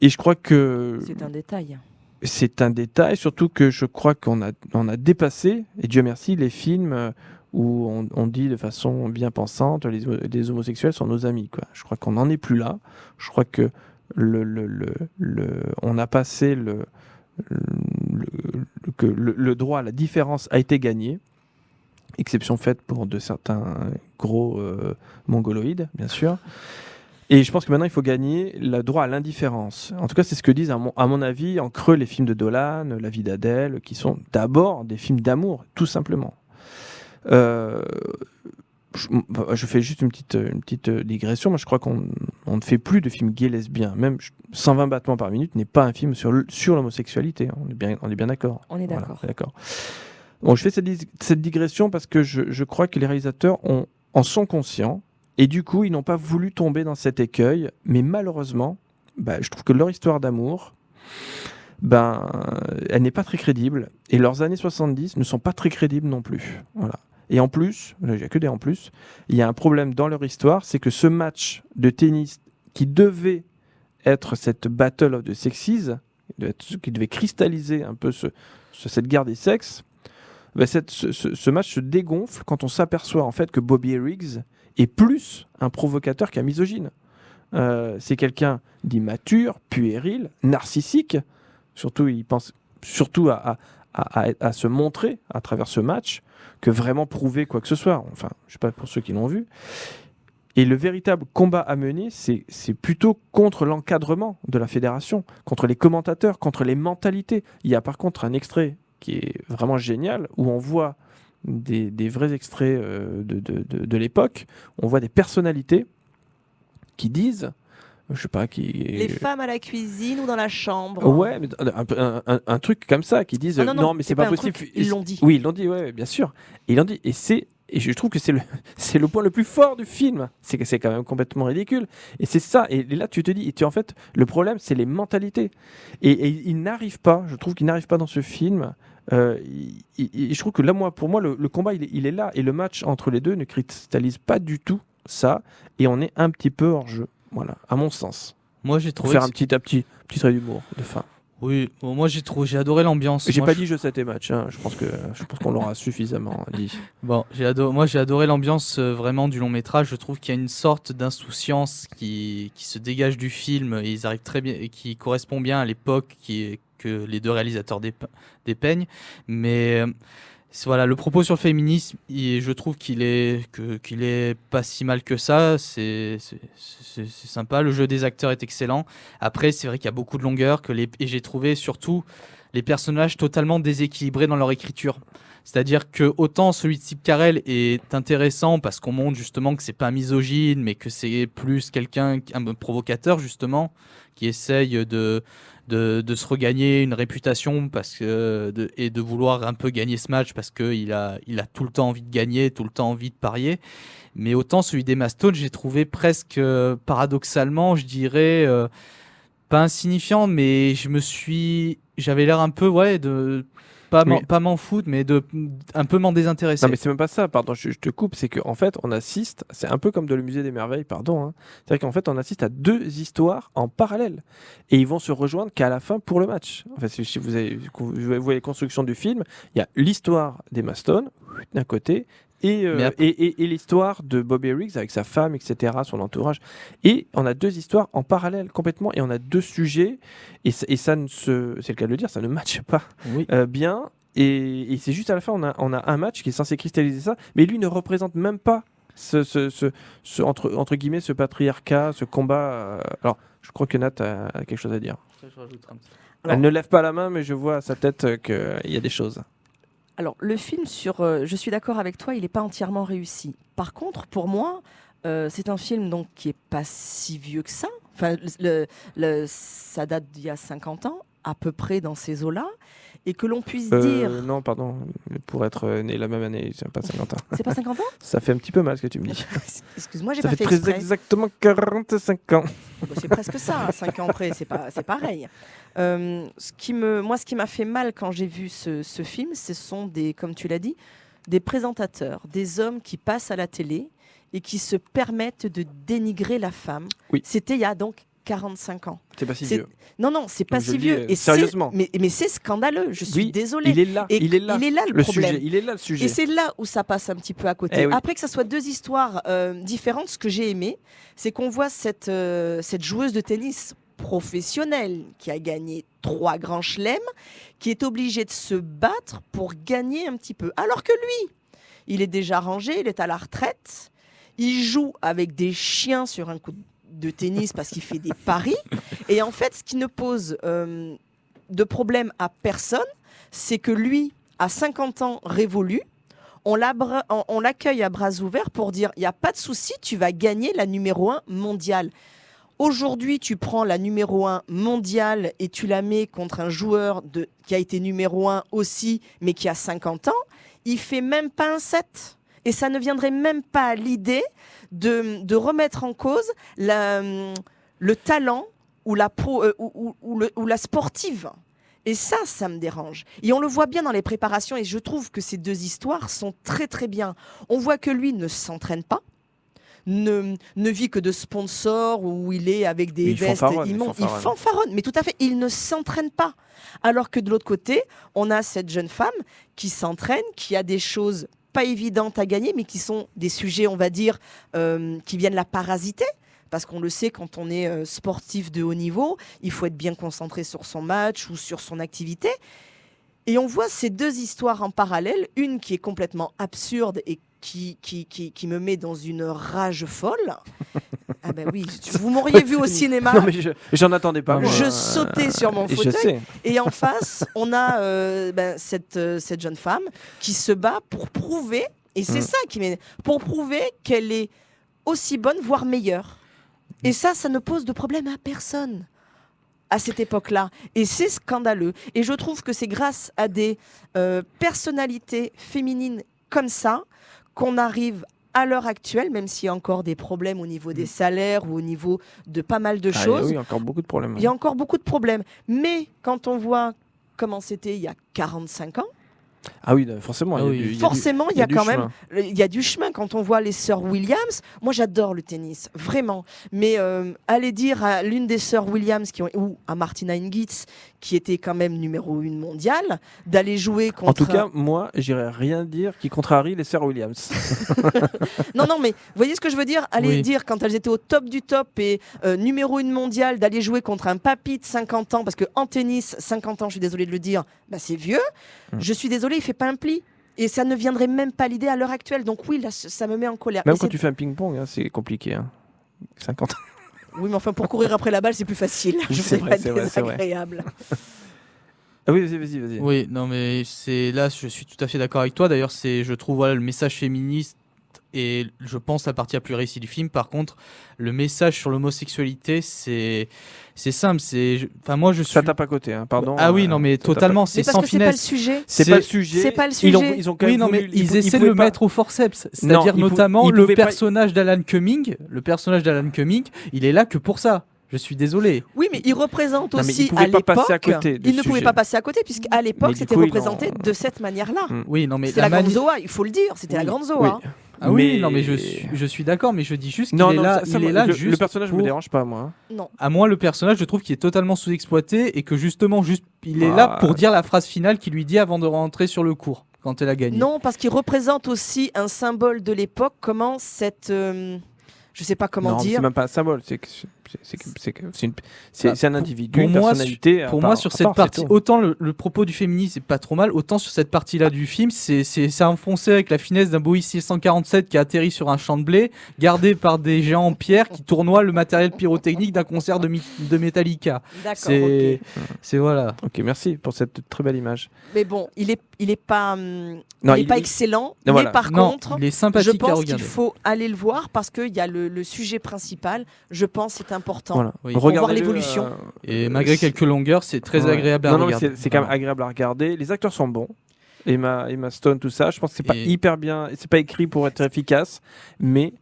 Speaker 1: Et je crois que...
Speaker 3: C'est un détail.
Speaker 1: C'est un détail, surtout que je crois qu'on a dépassé, et Dieu merci, les films où on dit de façon bien pensante les homosexuels sont nos amis, quoi. Je crois qu'on n'en est plus là. Je crois que on a passé que le droit à la différence a été gagné, exception faite pour de certains gros mongoloïdes, bien sûr. Et je pense que maintenant, il faut gagner le droit à l'indifférence. En tout cas, c'est ce que disent, à mon avis, en creux, les films de Dolan, La vie d'Adèle, qui sont d'abord des films d'amour, tout simplement. Je fais juste une petite digression. Moi, je crois qu'on ne fait plus de films gays lesbiens. Même 120 battements par minute n'est pas un film sur l'homosexualité. On est bien d'accord.
Speaker 3: On est d'accord.
Speaker 1: Voilà, d'accord. Bon, je fais cette digression parce que je crois que les réalisateurs en sont conscients. Et du coup, ils n'ont pas voulu tomber dans cet écueil. Mais malheureusement, je trouve que leur histoire d'amour, elle n'est pas très crédible. Et leurs années 70 ne sont pas très crédibles non plus. Voilà. Et en plus, il n'y a que des en plus, il y a un problème dans leur histoire, c'est que ce match de tennis qui devait être cette Battle of the Sexes, qui devait cristalliser un peu cette guerre des sexes, ce match se dégonfle quand on s'aperçoit en fait que Bobby Riggs est plus un provocateur qu'un misogyne. C'est quelqu'un d'immature, puéril, narcissique. Surtout, il pense surtout à se montrer à travers ce match que vraiment prouver quoi que ce soit. Enfin, je ne sais pas pour ceux qui l'ont vu. Et le véritable combat à mener, c'est plutôt contre l'encadrement de la fédération, contre les commentateurs, contre les mentalités. Il y a par contre un extrait qui est vraiment génial, où on voit des vrais extraits de l'époque. On voit des personnalités qui disent... Je sais pas qui.
Speaker 3: Les femmes à la cuisine ou dans la chambre.
Speaker 1: Ouais, mais un truc comme ça qui disent non mais c'est pas possible.
Speaker 3: Ils l'ont dit.
Speaker 1: Oui, ils l'ont dit, ouais, bien sûr. Ils l'ont dit et je trouve que c'est le point le plus fort du film. C'est que c'est quand même complètement ridicule. Et c'est ça. Et là tu te dis, en fait, le problème c'est les mentalités. Et ils n'arrivent pas. Je trouve qu'ils n'arrivent pas dans ce film. Je trouve que là, pour moi, le combat il est là et le match entre les deux ne cristallise pas du tout ça. Et on est un petit peu hors jeu. Voilà, à mon sens.
Speaker 2: Moi, j'ai trouvé.
Speaker 1: Faire un petit trait d'humour de fin.
Speaker 2: Oui, bon, moi j'ai adoré l'ambiance.
Speaker 1: J'ai pas dit je sais tes matchs, hein. Je pense qu'on l'aura suffisamment dit.
Speaker 2: Bon, moi j'ai adoré l'ambiance vraiment du long métrage. Je trouve qu'il y a une sorte d'insouciance qui se dégage du film et ils arrivent très bien et qui correspond bien à l'époque que les deux réalisateurs dépeignent. Mais voilà, le propos sur le féminisme, je trouve qu'il est pas si mal que ça. C'est sympa. Le jeu des acteurs est excellent. Après, c'est vrai qu'il y a beaucoup de longueur et j'ai trouvé surtout les personnages totalement déséquilibrés dans leur écriture. C'est-à-dire que autant celui de Steve Carell est intéressant parce qu'on montre justement que c'est pas un misogyne, mais que c'est plus quelqu'un, un provocateur justement, qui essaye de se regagner une réputation et de vouloir un peu gagner ce match parce qu'il a tout le temps envie de gagner, tout le temps envie de parier. Mais autant celui d'Emma Stone, j'ai trouvé presque paradoxalement, je dirais, pas insignifiant, mais j'avais l'air un peu, de pas m'en foutre, mais de un peu m'en désintéresser.
Speaker 1: Non, mais c'est même pas ça, pardon, je te coupe, c'est qu'en fait, on assiste, c'est un peu comme dans le musée des merveilles, pardon, hein. C'est-à-dire qu'en fait, on assiste à deux histoires en parallèle. Et ils vont se rejoindre qu'à la fin pour le match. En fait, si vous voyez la construction du film, il y a l'histoire d'Emma Stone, d'un côté, et l'histoire de Bobby Riggs avec sa femme, etc., son entourage. Et on a deux histoires en parallèle complètement, et on a deux sujets, et ça c'est le cas de le dire, ça ne matche pas bien. Et c'est juste à la fin, on a un match qui est censé cristalliser ça, mais lui ne représente même pas entre guillemets, ce patriarcat, ce combat. Alors, je crois que Nat a quelque chose à dire. Elle ne lève pas la main, mais je vois à sa tête qu'il y a des choses.
Speaker 3: Alors, le film je suis d'accord avec toi, il n'est pas entièrement réussi. Par contre, pour moi, c'est un film donc, qui n'est pas si vieux que ça. Enfin, ça date d'il y a 50 ans, à peu près dans ces eaux-là. Et que l'on puisse dire...
Speaker 1: Non, pardon, pour être né la même année, c'est pas 50 ans.
Speaker 3: C'est pas 50 ans?
Speaker 1: Ça fait un petit peu mal ce que tu me dis.
Speaker 3: Excuse-moi, j'ai
Speaker 1: ça
Speaker 3: pas
Speaker 1: fait
Speaker 3: fait exprès.
Speaker 1: très exactement 45 ans.
Speaker 3: C'est presque ça, 5 ans après, c'est pareil. Ce qui m'a fait mal quand j'ai vu ce film, ce sont comme tu l'as dit, des présentateurs, des hommes qui passent à la télé et qui se permettent de dénigrer la femme.
Speaker 1: Oui.
Speaker 3: C'était il y a donc 45 ans.
Speaker 1: C'est pas si vieux.
Speaker 3: Non, c'est pas si vieux.
Speaker 1: Et sérieusement.
Speaker 3: Mais c'est scandaleux, je suis désolée.
Speaker 1: Il est là. Il est là
Speaker 3: le problème.
Speaker 1: Sujet. Il est là le sujet.
Speaker 3: Et c'est là où ça passe un petit peu à côté.
Speaker 1: Oui.
Speaker 3: Après que ça soit deux histoires différentes, ce que j'ai aimé, c'est qu'on voit cette joueuse de tennis professionnelle qui a gagné 3 grands chelems, qui est obligée de se battre pour gagner un petit peu. Alors que lui, il est déjà rangé, il est à la retraite, il joue avec des chiens sur un coup de tennis parce qu'il fait des paris. Et en fait, ce qui ne pose de problème à personne, c'est que lui, à 50 ans révolu, on l'accueille à bras ouverts pour dire il n'y a pas de souci, tu vas gagner la numéro 1 mondiale. Aujourd'hui, tu prends la numéro 1 mondiale et tu la mets contre un joueur qui a été numéro 1 aussi, mais qui a 50 ans, il fait même pas un set. Et ça ne viendrait même pas à l'idée de remettre en cause le talent ou la sportive. Et ça me dérange. Et on le voit bien dans les préparations, et je trouve que ces deux histoires sont très très bien. On voit que lui ne s'entraîne pas, ne vit que de sponsors, où il est avec des vestes immondes. Il fanfaronne, mais tout à fait, il ne s'entraîne pas. Alors que de l'autre côté, on a cette jeune femme qui s'entraîne, qui a des choses pas évidentes à gagner, mais qui sont des sujets, on va dire, qui viennent la parasiter. Parce qu'on le sait, quand on est sportif de haut niveau, il faut être bien concentré sur son match ou sur son activité. Et on voit ces deux histoires en parallèle, une qui est complètement absurde et qui me met dans une rage folle. Ah ben oui, vous m'auriez vu au cinéma.
Speaker 1: Non, mais j'en attendais pas.
Speaker 3: Je sautais sur mon fauteuil. Et en face, on a cette jeune femme qui se bat pour prouver, et c'est ça qui m'énerve, pour prouver qu'elle est aussi bonne, voire meilleure. Et ça ne pose de problème à personne à cette époque-là. Et c'est scandaleux. Et je trouve que c'est grâce à des personnalités féminines comme ça qu'on arrive à l'heure actuelle, même s'il y a encore des problèmes au niveau des salaires ou au niveau de pas mal de choses.
Speaker 1: Oui, il y a encore beaucoup de problèmes.
Speaker 3: Il y a encore beaucoup de problèmes. Mais quand on voit comment c'était il y a 45 ans,
Speaker 1: ah oui, forcément.
Speaker 3: Forcément, il y a quand même il y a du chemin. Quand on voit les sœurs Williams, moi j'adore le tennis, vraiment. Mais aller dire à l'une des sœurs Williams ou à Martina Hingis, qui était quand même numéro 1 mondiale, d'aller jouer contre...
Speaker 1: En tout cas, moi, j'irais rien dire qui contrarie les sœurs Williams.
Speaker 3: non, mais vous voyez ce que je veux dire? Aller dire, quand elles étaient au top du top et numéro 1 mondiale, d'aller jouer contre un papy de 50 ans, parce qu'en tennis, 50 ans, je suis désolée de le dire, c'est vieux. Je suis désolée, il fait pas un pli. Et ça ne viendrait même pas à l'idée à l'heure actuelle. Donc oui, là, ça me met en colère.
Speaker 1: Même quand tu fais un ping-pong, c'est compliqué. 50 ans.
Speaker 3: Oui, mais enfin, pour courir après la balle, c'est plus facile.
Speaker 1: C'est vrai, c'est
Speaker 3: désagréable.
Speaker 1: Ah oui, vas-y.
Speaker 2: Oui, non, mais là, je suis tout à fait d'accord avec toi. D'ailleurs, je trouve le message féministe et je pense la partie la plus réussie du film. Par contre, le message sur l'homosexualité, c'est simple. Moi, je suis.
Speaker 1: Ça tape à côté, hein, pardon.
Speaker 2: Ah oui, non, mais totalement, c'est
Speaker 3: Mais parce
Speaker 2: sans
Speaker 3: que c'est pas le
Speaker 2: finesse.
Speaker 3: sujet.
Speaker 1: C'est pas le sujet.
Speaker 3: C'est pas le
Speaker 1: Ils ont,
Speaker 3: sujet.
Speaker 1: ils ont quand même
Speaker 2: Oui, non, mais
Speaker 1: voulu-
Speaker 2: ils essaient de
Speaker 1: pouvaient
Speaker 2: le
Speaker 1: pas-
Speaker 2: mettre au forceps. C'est-à-dire
Speaker 1: Non,
Speaker 2: notamment
Speaker 1: ils
Speaker 2: le
Speaker 1: pouvaient pas-
Speaker 2: personnage d'Alan Cumming. Le personnage d'Alan Cumming, il est là que pour ça. Je suis désolé.
Speaker 3: Oui, mais il représente
Speaker 1: Non, mais
Speaker 3: aussi
Speaker 1: il pouvait
Speaker 3: à
Speaker 1: pas
Speaker 3: l'époque.
Speaker 1: passer à côté du
Speaker 3: Il ne pouvait
Speaker 1: sujet.
Speaker 3: pas passer à côté, puisqu'à l'époque,
Speaker 1: Mais du
Speaker 3: c'était
Speaker 1: coup,
Speaker 3: représenté
Speaker 1: il en-
Speaker 3: de cette manière-là.
Speaker 2: Oui, non, mais
Speaker 3: C'était la grande
Speaker 2: mani-
Speaker 3: Zoa, il faut le dire. C'était la
Speaker 2: Oui.
Speaker 3: grande
Speaker 1: Oui.
Speaker 3: Zoa.
Speaker 2: Ah oui,
Speaker 1: Mais-
Speaker 2: non, mais je suis d'accord, mais je dis juste qu'il
Speaker 1: Non,
Speaker 2: est
Speaker 1: non,
Speaker 2: là,
Speaker 1: ça,
Speaker 2: il est là
Speaker 1: le
Speaker 2: juste
Speaker 1: personnage me
Speaker 2: pour-
Speaker 1: dérange pas, moi.
Speaker 3: Non.
Speaker 2: À moi, le personnage, je trouve qu'il est totalement sous-exploité et que justement, il est là pour dire la phrase finale qu'il lui dit avant de rentrer sur le cours, quand elle a gagné.
Speaker 3: Non, parce qu'il représente aussi un symbole de l'époque. Comment cette. Je sais pas comment
Speaker 1: Non, mais
Speaker 3: dire.
Speaker 1: c'est même pas un symbole. C'est un individu,
Speaker 2: pour
Speaker 1: une
Speaker 2: moi,
Speaker 1: personnalité. à
Speaker 2: Pour
Speaker 1: part-
Speaker 2: moi, sur
Speaker 1: à
Speaker 2: cette
Speaker 1: part, c'est
Speaker 2: partie,
Speaker 1: tout.
Speaker 2: autant le propos du féminisme c'est pas trop mal, autant sur cette partie-là du film, c'est enfoncé avec la finesse d'un Boeing 647 qui a atterri sur un champ de blé, gardé par des géants en pierre qui tournoient le matériel pyrotechnique d'un concert de Metallica.
Speaker 3: D'accord.
Speaker 2: C'est
Speaker 3: ok.
Speaker 2: c'est voilà.
Speaker 1: Ok, merci pour cette très belle image.
Speaker 3: Mais bon, il est pas.
Speaker 1: Non,
Speaker 3: il est pas excellent. Mais
Speaker 1: voilà.
Speaker 3: par
Speaker 2: Non,
Speaker 3: contre.
Speaker 2: il est
Speaker 3: Je
Speaker 2: sympathique à
Speaker 3: pense qu'il
Speaker 2: regarder.
Speaker 3: faut aller le voir parce qu'il y a le sujet principal. Je pense c'est important.
Speaker 1: Voilà.
Speaker 2: Oui.
Speaker 1: Regardez-le,
Speaker 3: Voir l'évolution.
Speaker 2: Et malgré quelques longueurs, c'est très
Speaker 1: Ouais.
Speaker 2: agréable à
Speaker 1: Non, non, mais
Speaker 2: regarder.
Speaker 1: c'est quand même agréable à regarder. Les acteurs sont bons. Emma Stone, tout ça. Je pense que c'est pas
Speaker 2: Et-
Speaker 1: hyper bien. C'est pas écrit pour être efficace, mais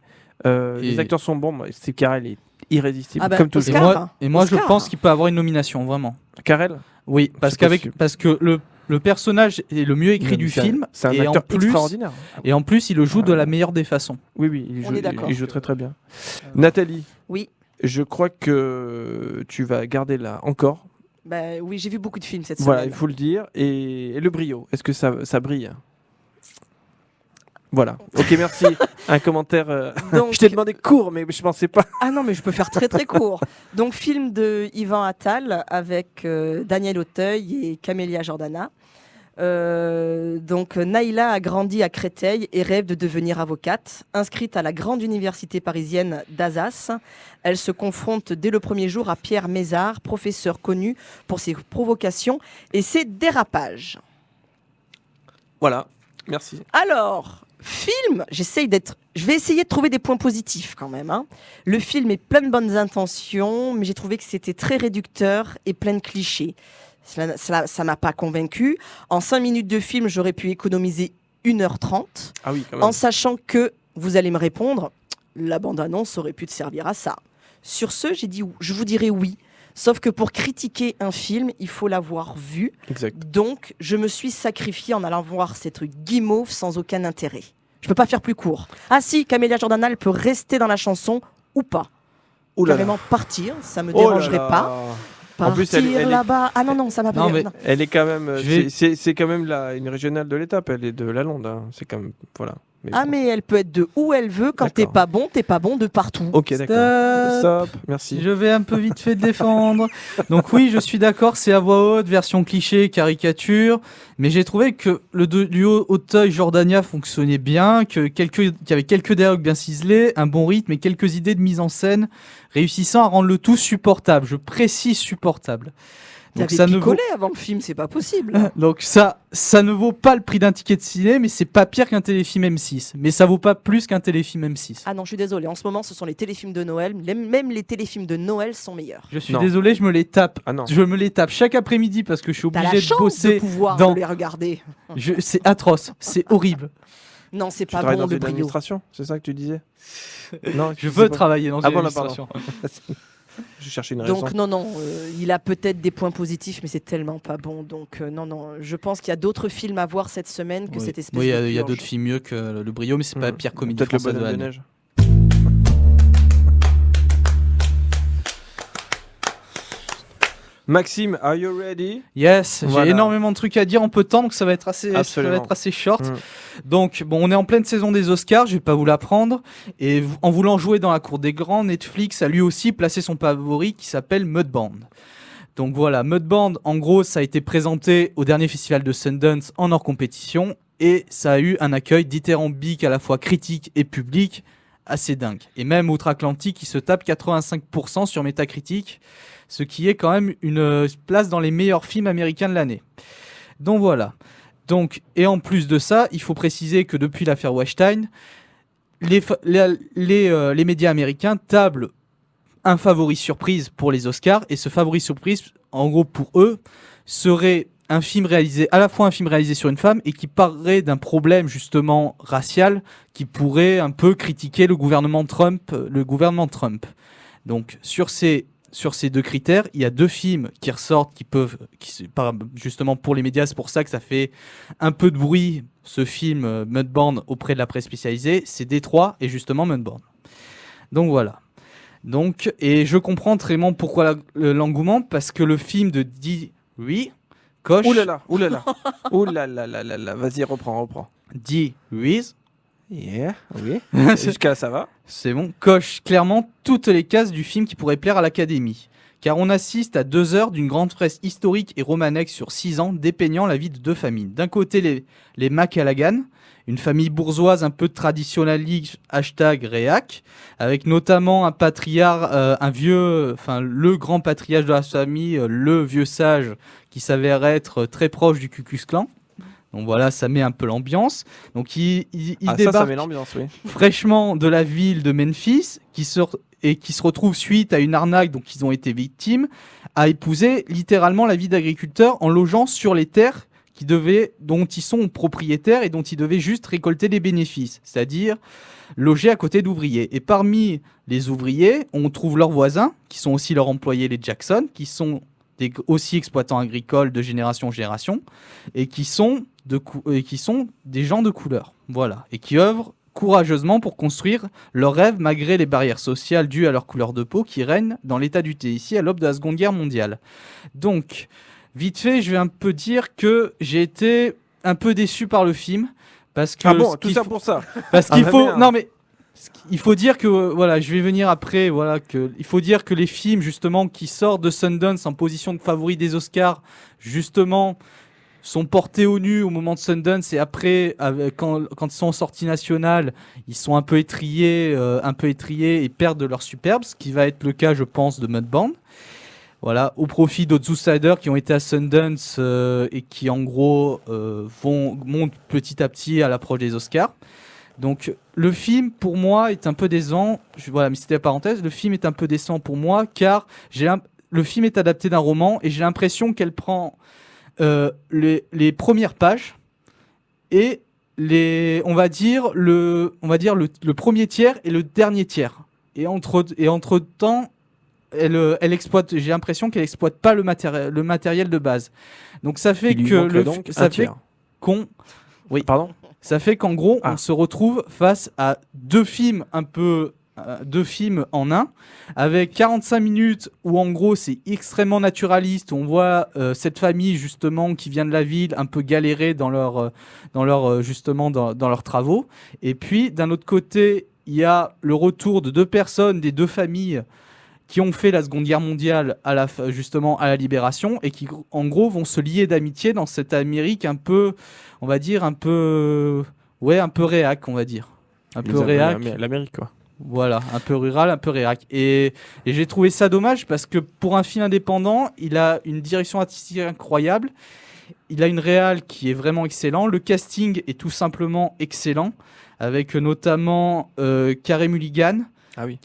Speaker 2: Et-
Speaker 1: les acteurs sont bons. Steve Carell est irrésistible,
Speaker 3: Ah bah,
Speaker 1: comme tout le
Speaker 2: Et
Speaker 3: Oscar.
Speaker 1: monde.
Speaker 2: moi, je
Speaker 3: Oscar.
Speaker 2: pense qu'il peut avoir une nomination, vraiment.
Speaker 1: Carell.
Speaker 2: Oui, parce
Speaker 1: C'est possible.
Speaker 2: que le personnage est le mieux écrit du film
Speaker 1: C'est un
Speaker 2: et
Speaker 1: acteur
Speaker 2: en plus
Speaker 1: extraordinaire.
Speaker 2: et en plus il le joue de la meilleure des façons.
Speaker 1: Oui, oui, il
Speaker 3: On
Speaker 1: joue,
Speaker 3: est d'accord.
Speaker 1: il joue très très bien. Nathalie,
Speaker 3: Oui.
Speaker 1: je crois que tu vas garder là encore.
Speaker 3: Bah, oui, j'ai vu beaucoup de films cette
Speaker 1: Voilà,
Speaker 3: semaine.
Speaker 1: il faut le dire. Et le brio, est-ce que ça brille? Voilà. Ok, merci. Un commentaire.
Speaker 3: Donc-
Speaker 1: Je t'ai demandé court, mais je pensais pas.
Speaker 3: Ah non, mais je peux faire très très court. Donc, film de Yvan Attal avec Daniel Auteuil et Camélia Jordana. Donc, Naïla a grandi à Créteil et rêve de devenir avocate. Inscrite à la grande université parisienne d'Azas, elle se confronte dès le premier jour à Pierre Mézard, professeur connu pour ses provocations et ses dérapages.
Speaker 1: Voilà. Merci.
Speaker 3: Alors, film, je vais essayer de trouver des points positifs quand même. Hein. Le film est plein de bonnes intentions, mais j'ai trouvé que c'était très réducteur et plein de clichés. Ça m'a pas convaincu. En 5 minutes de film, j'aurais pu économiser 1h30,
Speaker 1: Ah oui, quand même.
Speaker 3: en sachant que, vous allez me répondre, la bande-annonce aurait pu te servir à ça. Sur ce, je vous dirais oui. Sauf que pour critiquer un film, il faut l'avoir vu.
Speaker 1: Exact.
Speaker 3: Donc, je me suis sacrifiée en allant voir ces trucs guimauves sans aucun intérêt. Je peux pas faire plus court. Ah si, Camélia Jordana, elle peut rester dans la chanson ou pas.
Speaker 1: Ouh là là.
Speaker 3: Carrément partir, ça me
Speaker 1: Oh là
Speaker 3: dérangerait
Speaker 1: là.
Speaker 3: pas.
Speaker 1: En
Speaker 3: Partir
Speaker 1: plus, elle est-
Speaker 3: là-bas. Ah non, non, ça m'a pas
Speaker 2: Non,
Speaker 3: l'air-
Speaker 2: mais-
Speaker 3: non.
Speaker 1: Elle est quand même.
Speaker 2: Je vais-
Speaker 1: C'est quand même une régionale de l'étape. Elle est de Lalonde. Hein. C'est quand même. Voilà.
Speaker 3: Ah,
Speaker 1: bon.
Speaker 3: mais elle peut être de où elle veut. Quand t'es
Speaker 1: D'accord.
Speaker 3: pas bon de partout.
Speaker 1: Ok, d'accord. Stop. Merci.
Speaker 2: Je vais un peu vite fait défendre. Donc oui, je suis d'accord, c'est à voix haute, version cliché, caricature, mais j'ai trouvé que le duo Auteuil-Jordania fonctionnait bien, qu'il y avait quelques dialogues bien ciselés, un bon rythme et quelques idées de mise en scène, réussissant à rendre le tout supportable. Je précise supportable. Donc
Speaker 3: T'avais
Speaker 2: ça ne vaut...
Speaker 3: picolé avant le film, c'est pas possible.
Speaker 2: Donc ça ne vaut pas le prix d'un ticket de ciné, mais c'est pas pire qu'un téléfilm M6. Mais ça vaut pas plus qu'un téléfilm M6.
Speaker 3: Ah non, je suis désolée. En ce moment, ce sont les téléfilms de Noël. Même les téléfilms de Noël sont meilleurs.
Speaker 2: Je suis
Speaker 1: Non.
Speaker 2: désolé, je me les tape.
Speaker 1: Ah non.
Speaker 2: Je me les tape chaque après-midi parce que je suis
Speaker 3: T'as la
Speaker 2: obligé de
Speaker 3: chance de
Speaker 2: bosser.
Speaker 3: pouvoir
Speaker 2: dans-
Speaker 3: les regarder.
Speaker 2: C'est atroce, c'est horrible.
Speaker 3: Non, c'est
Speaker 1: Tu
Speaker 3: pas
Speaker 1: travailles
Speaker 3: bon
Speaker 1: dans
Speaker 3: le
Speaker 1: une
Speaker 3: brio.
Speaker 1: administration, c'est ça que tu disais? Non,
Speaker 2: Je
Speaker 1: sais
Speaker 2: veux
Speaker 1: pas.
Speaker 2: travailler dans
Speaker 1: Ah
Speaker 2: une
Speaker 1: bon, là,
Speaker 2: administration.
Speaker 1: Je cherchais une raison.
Speaker 3: Donc non, non, il a peut-être des points positifs, mais c'est tellement pas bon. Donc non, non, je pense qu'il y a d'autres films à voir cette semaine que
Speaker 2: Oui.
Speaker 3: cette espèce
Speaker 2: Oui,
Speaker 3: de
Speaker 2: il y a
Speaker 3: purge.
Speaker 2: d'autres films mieux que Le Brio, mais c'est pas la pire comédie
Speaker 1: Peut-être le
Speaker 2: française de
Speaker 1: bonhomme de
Speaker 2: l'année.
Speaker 1: neige. Maxime, are you ready?
Speaker 2: Yes,
Speaker 1: Voilà.
Speaker 2: j'ai énormément de trucs à dire en peu de temps, donc ça va être assez
Speaker 1: Absolument.
Speaker 2: short.
Speaker 1: Mm.
Speaker 2: Donc, bon, on est en pleine saison des Oscars, je vais pas vous l'apprendre. Et en voulant jouer dans la cour des grands, Netflix a lui aussi placé son favori qui s'appelle Mudbound. Donc voilà, Mudbound, en gros, ça a été présenté au dernier festival de Sundance en hors compétition et ça a eu un accueil dithyrambique à la fois critique et public assez dingue. Et même outre-Atlantique, il se tape 85% sur Metacritic, ce qui est quand même une place dans les meilleurs films américains de l'année. Donc voilà. Donc, et en plus de ça, il faut préciser que depuis l'affaire Weinstein, les médias américains tablent un favori surprise pour les Oscars, et ce favori surprise, en gros pour eux, serait un film réalisé, à la fois un film réalisé sur une femme et qui parlerait d'un problème justement racial qui pourrait un peu critiquer le gouvernement Trump. Donc sur ces deux critères, il y a deux films qui ressortent, justement pour les médias, c'est pour ça que ça fait un peu de bruit, ce film Mudbound auprès de la presse spécialisée, c'est Détroit et justement Mudbound. Donc voilà. Et je comprends très bien pourquoi l'engouement, parce que le film de Dee coche...
Speaker 1: Ouh là là, ouh là là, ouh là là là là là, vas-y, reprends.
Speaker 2: Dee Reese,
Speaker 1: Yeah, oui, jusqu'à là ça va.
Speaker 2: c'est bon, coche clairement toutes les cases du film qui pourrait plaire à l'Académie. Car on assiste à 2 heures d'une grande fresque historique et romanesque sur 6 ans, dépeignant la vie de deux familles. D'un côté, les McCallaghan, une famille bourgeoise un peu traditionnaliste, #réac, avec notamment un patriarche, le grand patriarche de la famille, le vieux sage, qui s'avère être très proche du Ku Klux Klan. Donc voilà, ça met un peu l'ambiance. Donc il
Speaker 1: Ça
Speaker 2: débarque
Speaker 1: met l'ambiance, oui.
Speaker 2: fraîchement de la ville de Memphis, qui se retrouve suite à une arnaque dont ils ont été victimes, à épouser littéralement la vie d'agriculteurs en logeant sur les terres dont ils sont propriétaires et dont ils devaient juste récolter les bénéfices, c'est-à-dire loger à côté d'ouvriers. Et parmi les ouvriers, on trouve leurs voisins, qui sont aussi leurs employés, les Jackson, qui sont aussi exploitants agricoles de génération en génération, et qui sont des gens de couleur, voilà, et qui œuvrent courageusement pour construire leurs rêves malgré les barrières sociales dues à leur couleur de peau qui règnent dans l'état du Tennessee à l'aube de la Seconde Guerre mondiale. Donc, vite fait, je vais un peu dire que j'ai été un peu déçu par le film, parce que
Speaker 1: tout ça pour ça.
Speaker 2: parce qu'il
Speaker 1: Ah,
Speaker 2: faut
Speaker 1: merde.
Speaker 2: non mais il faut dire que voilà, je vais venir après, voilà, il faut dire que les films justement qui sortent de Sundance en position de favori des Oscars, justement, sont portés au nu au moment de Sundance, et après, quand ils sont en sortie nationale, ils sont un peu étriés et perdent de leur superbe, ce qui va être le cas, je pense, de Mudbound. Voilà, au profit d'autres outsiders qui ont été à Sundance et qui, en gros, montent petit à petit à l'approche des Oscars. Donc, le film, pour moi, est un peu décevant. Voilà, mais c'était la parenthèse. Le film est un peu décevant pour moi, car le film est adapté d'un roman, et j'ai l'impression qu'elle prend les premières pages et on va dire le premier tiers et le dernier tiers. Et entre temps, elle exploite. J'ai l'impression qu'elle exploite pas le matériel de base. Donc ça fait qu'on, oui,
Speaker 1: Pardon.
Speaker 2: ça fait qu'en gros, on se retrouve face à deux films en un, avec 45 minutes où en gros c'est extrêmement naturaliste, où on voit cette famille justement qui vient de la ville un peu galérer dans leurs travaux, et puis d'un autre côté il y a le retour de deux personnes des deux familles qui ont fait la Seconde Guerre mondiale justement à la Libération, et qui en gros vont se lier d'amitié dans cette Amérique un peu, on va dire un peu réac, on va dire un peu réac,
Speaker 1: L'Amérique, quoi.
Speaker 2: voilà, un peu rural, un peu réac. Et j'ai trouvé ça dommage, parce que pour un film indépendant, il a une direction artistique incroyable, il a une réal qui est vraiment excellent, le casting est tout simplement excellent, avec notamment Carey Mulligan,
Speaker 1: Ah oui.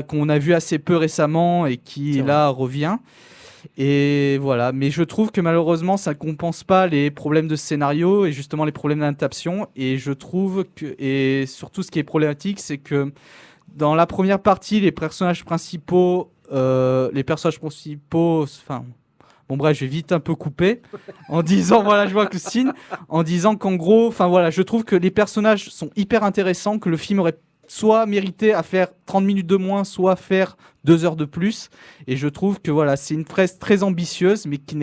Speaker 2: qu'on a vu assez peu récemment et qui
Speaker 1: C'est
Speaker 2: là revient. Et voilà, mais je trouve que malheureusement ça ne compense pas les problèmes de scénario et justement les problèmes d'adaptation. Et je trouve et surtout ce qui est problématique, c'est que dans la première partie, les personnages principaux, enfin, bon bref, je vais vite un peu couper en disant, voilà, je vois que Christine, en disant qu'en gros, enfin voilà, je trouve que les personnages sont hyper intéressants, que le film aurait soit mérité à faire 30 minutes de moins, soit faire 2 heures de plus. Et je trouve que voilà, c'est une presse très ambitieuse, mais qui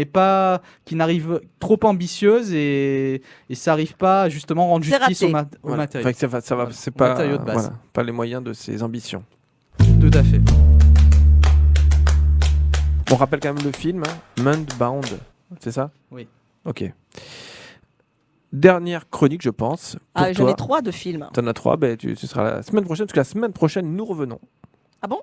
Speaker 2: n'arrive trop ambitieuse, et ça n'arrive pas à justement rendre justice au
Speaker 1: Voilà.
Speaker 2: matériel.
Speaker 1: Enfin, ça va,
Speaker 2: Voilà.
Speaker 1: c'est
Speaker 2: Au
Speaker 1: pas,
Speaker 2: matériau de base.
Speaker 1: voilà, pas les moyens de ses ambitions.
Speaker 2: Tout à fait.
Speaker 1: On rappelle quand même le film, hein, Mudbound, c'est ça?
Speaker 2: Oui.
Speaker 1: Ok. Dernière chronique, je pense. Pour
Speaker 3: J'en
Speaker 1: toi.
Speaker 3: ai 3 de films.
Speaker 1: T'en as 3, ce sera la semaine prochaine, parce que la semaine prochaine, nous revenons.
Speaker 3: Ah bon?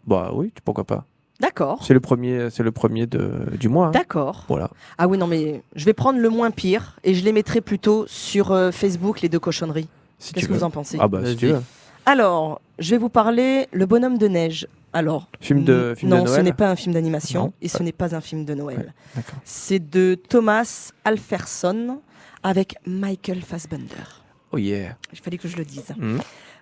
Speaker 1: Bah oui, pourquoi pas.
Speaker 3: D'accord.
Speaker 1: C'est le premier du mois. Hein.
Speaker 3: D'accord.
Speaker 1: Voilà.
Speaker 3: Ah oui, non, mais je vais prendre le moins pire et je les mettrai plutôt sur Facebook, les deux cochonneries.
Speaker 1: Si
Speaker 3: Qu'est-ce
Speaker 1: tu
Speaker 3: que
Speaker 1: veux.
Speaker 3: vous en pensez?
Speaker 1: Ah bah si tu
Speaker 2: Vas-y.
Speaker 1: veux.
Speaker 3: Alors, je vais vous parler Le Bonhomme de neige. Alors,
Speaker 1: Film de
Speaker 3: non, ce
Speaker 1: Noël.
Speaker 3: n'est pas un film d'animation
Speaker 1: Non.
Speaker 3: et ce n'est pas un film de Noël.
Speaker 1: Ouais, d'accord.
Speaker 3: C'est de Thomas Alferson avec Michael Fassbender.
Speaker 1: Oh yeah.
Speaker 3: Il fallait que je le dise.
Speaker 1: Mhm.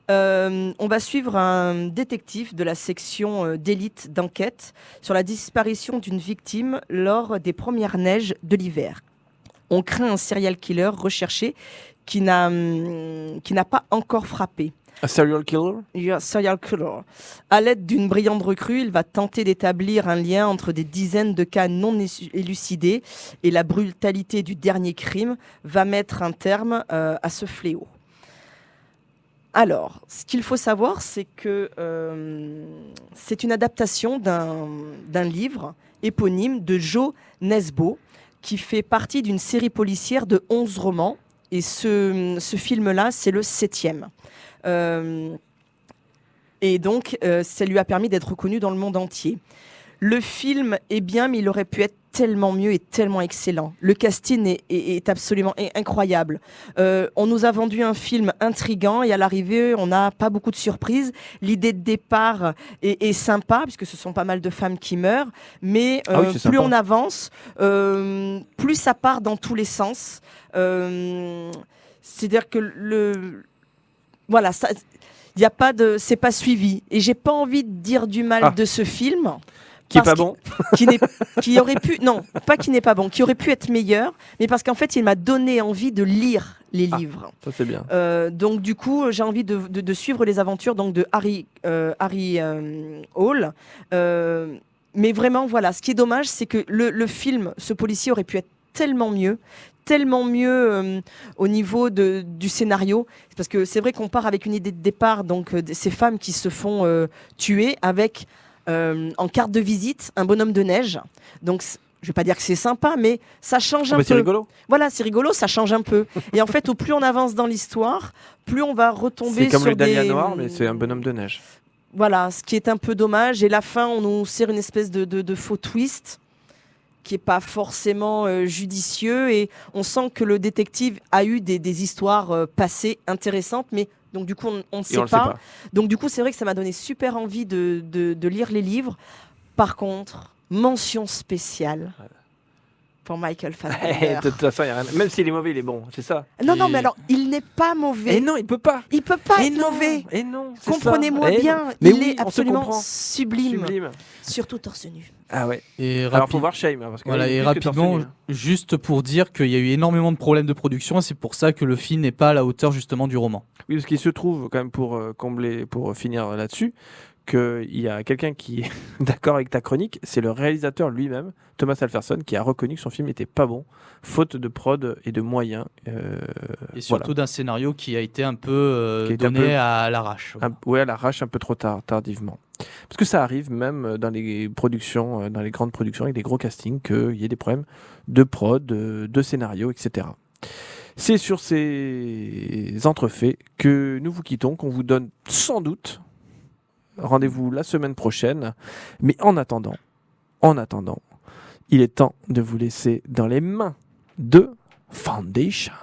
Speaker 3: On va suivre un détective de la section d'élite d'enquête sur la disparition d'une victime lors des premières neiges de l'hiver. On craint un serial killer recherché qui n'a pas encore frappé.
Speaker 1: A serial killer.
Speaker 3: Serial killer. À l'aide d'une brillante recrue, il va tenter d'établir un lien entre des dizaines de cas non élucidés et la brutalité du dernier crime va mettre un terme à ce fléau. Alors, ce qu'il faut savoir, c'est que c'est une adaptation d'un livre éponyme de Joe Nesbo qui fait partie d'une série policière de 11 romans. Et ce film-là, c'est le 7e. Et donc, ça lui a permis d'être reconnu dans le monde entier. Le film est bien, mais il aurait pu être tellement mieux et tellement excellent. Le casting est absolument incroyable. On nous a vendu un film intriguant et à l'arrivée, on n'a pas beaucoup de surprises. L'idée de départ est sympa, puisque ce sont pas mal de femmes qui meurent, mais
Speaker 1: c'est
Speaker 3: plus
Speaker 1: sympa.
Speaker 3: on avance, plus ça part dans tous les sens. C'est-à-dire que voilà, ça, y a pas de, c'est pas suivi. Et j'ai pas envie de dire du mal de ce film.
Speaker 1: Qui est
Speaker 3: parce
Speaker 1: pas bon.
Speaker 3: qui aurait pu, non, pas qui n'est pas bon, qui aurait pu être meilleur, mais parce qu'en fait, il m'a donné envie de lire les livres.
Speaker 1: Ça c'est bien.
Speaker 3: Donc du coup, j'ai envie de suivre les aventures donc de Harry Hall. Mais vraiment, voilà, ce qui est dommage, c'est que le film, ce policier aurait pu être tellement mieux au niveau du scénario, parce que c'est vrai qu'on part avec une idée de départ, donc ces femmes qui se font tuer avec en carte de visite un bonhomme de neige. Donc je vais pas dire que c'est sympa, mais ça change un peu.
Speaker 1: C'est rigolo.
Speaker 3: Voilà, c'est rigolo, ça change un peu. Et en fait, au plus on avance dans l'histoire, plus on va retomber
Speaker 1: C'est comme
Speaker 3: sur
Speaker 1: le Dahlia
Speaker 3: des
Speaker 1: noir, mais c'est un bonhomme de neige.
Speaker 3: Voilà, ce qui est un peu dommage. Et la fin, on nous sert une espèce de faux twist qui est pas forcément judicieux. Et on sent que le détective a eu des histoires passées intéressantes, mais donc du coup, on ne sait pas. Donc du coup, c'est vrai que ça m'a donné super envie de lire les livres. Par contre, mention spéciale pour Michael Fassbender.
Speaker 1: De toute façon, y a rien. Même s'il est mauvais, il est bon, c'est ça.
Speaker 3: Non, mais alors, il n'est pas mauvais.
Speaker 1: Et non, il peut pas.
Speaker 3: Il peut pas
Speaker 1: Et
Speaker 3: être
Speaker 1: non,
Speaker 3: mauvais.
Speaker 1: Et non. c'est
Speaker 3: Comprenez-moi
Speaker 1: ça. Et
Speaker 3: bien,
Speaker 1: non. Mais
Speaker 3: il
Speaker 1: oui,
Speaker 3: est
Speaker 1: on se
Speaker 3: absolument
Speaker 1: comprend.
Speaker 3: sublime.
Speaker 1: Sublime.
Speaker 3: Surtout torse nu.
Speaker 1: Ah ouais.
Speaker 2: Et
Speaker 1: Alors faut voir Shame, hein, parce que
Speaker 2: Voilà,
Speaker 1: là, il est
Speaker 2: et
Speaker 1: plus que torse
Speaker 2: rapidement,
Speaker 1: nu, hein.
Speaker 2: juste pour dire qu'il y a eu énormément de problèmes de production, et c'est pour ça que le film n'est pas à la hauteur justement du roman.
Speaker 1: Oui, parce qu'il se trouve quand même pour finir là-dessus, qu'il y a quelqu'un qui est d'accord avec ta chronique, c'est le réalisateur lui-même, Thomas Alferson, qui a reconnu que son film n'était pas bon, faute de prod et de moyens.
Speaker 2: Et surtout d'un scénario qui a été un peu
Speaker 1: Qui a été un
Speaker 2: donné
Speaker 1: peu-
Speaker 2: à l'arrache.
Speaker 1: Ouais, à l'arrache un peu trop tardivement. Parce que ça arrive même dans les productions, dans les grandes productions avec des gros castings, qu'il y ait des problèmes de prod, de scénario, etc. C'est sur ces entrefaits que nous vous quittons, qu'on vous donne sans doute rendez-vous la semaine prochaine. Mais en attendant, il est temps de vous laisser dans les mains de Foundation.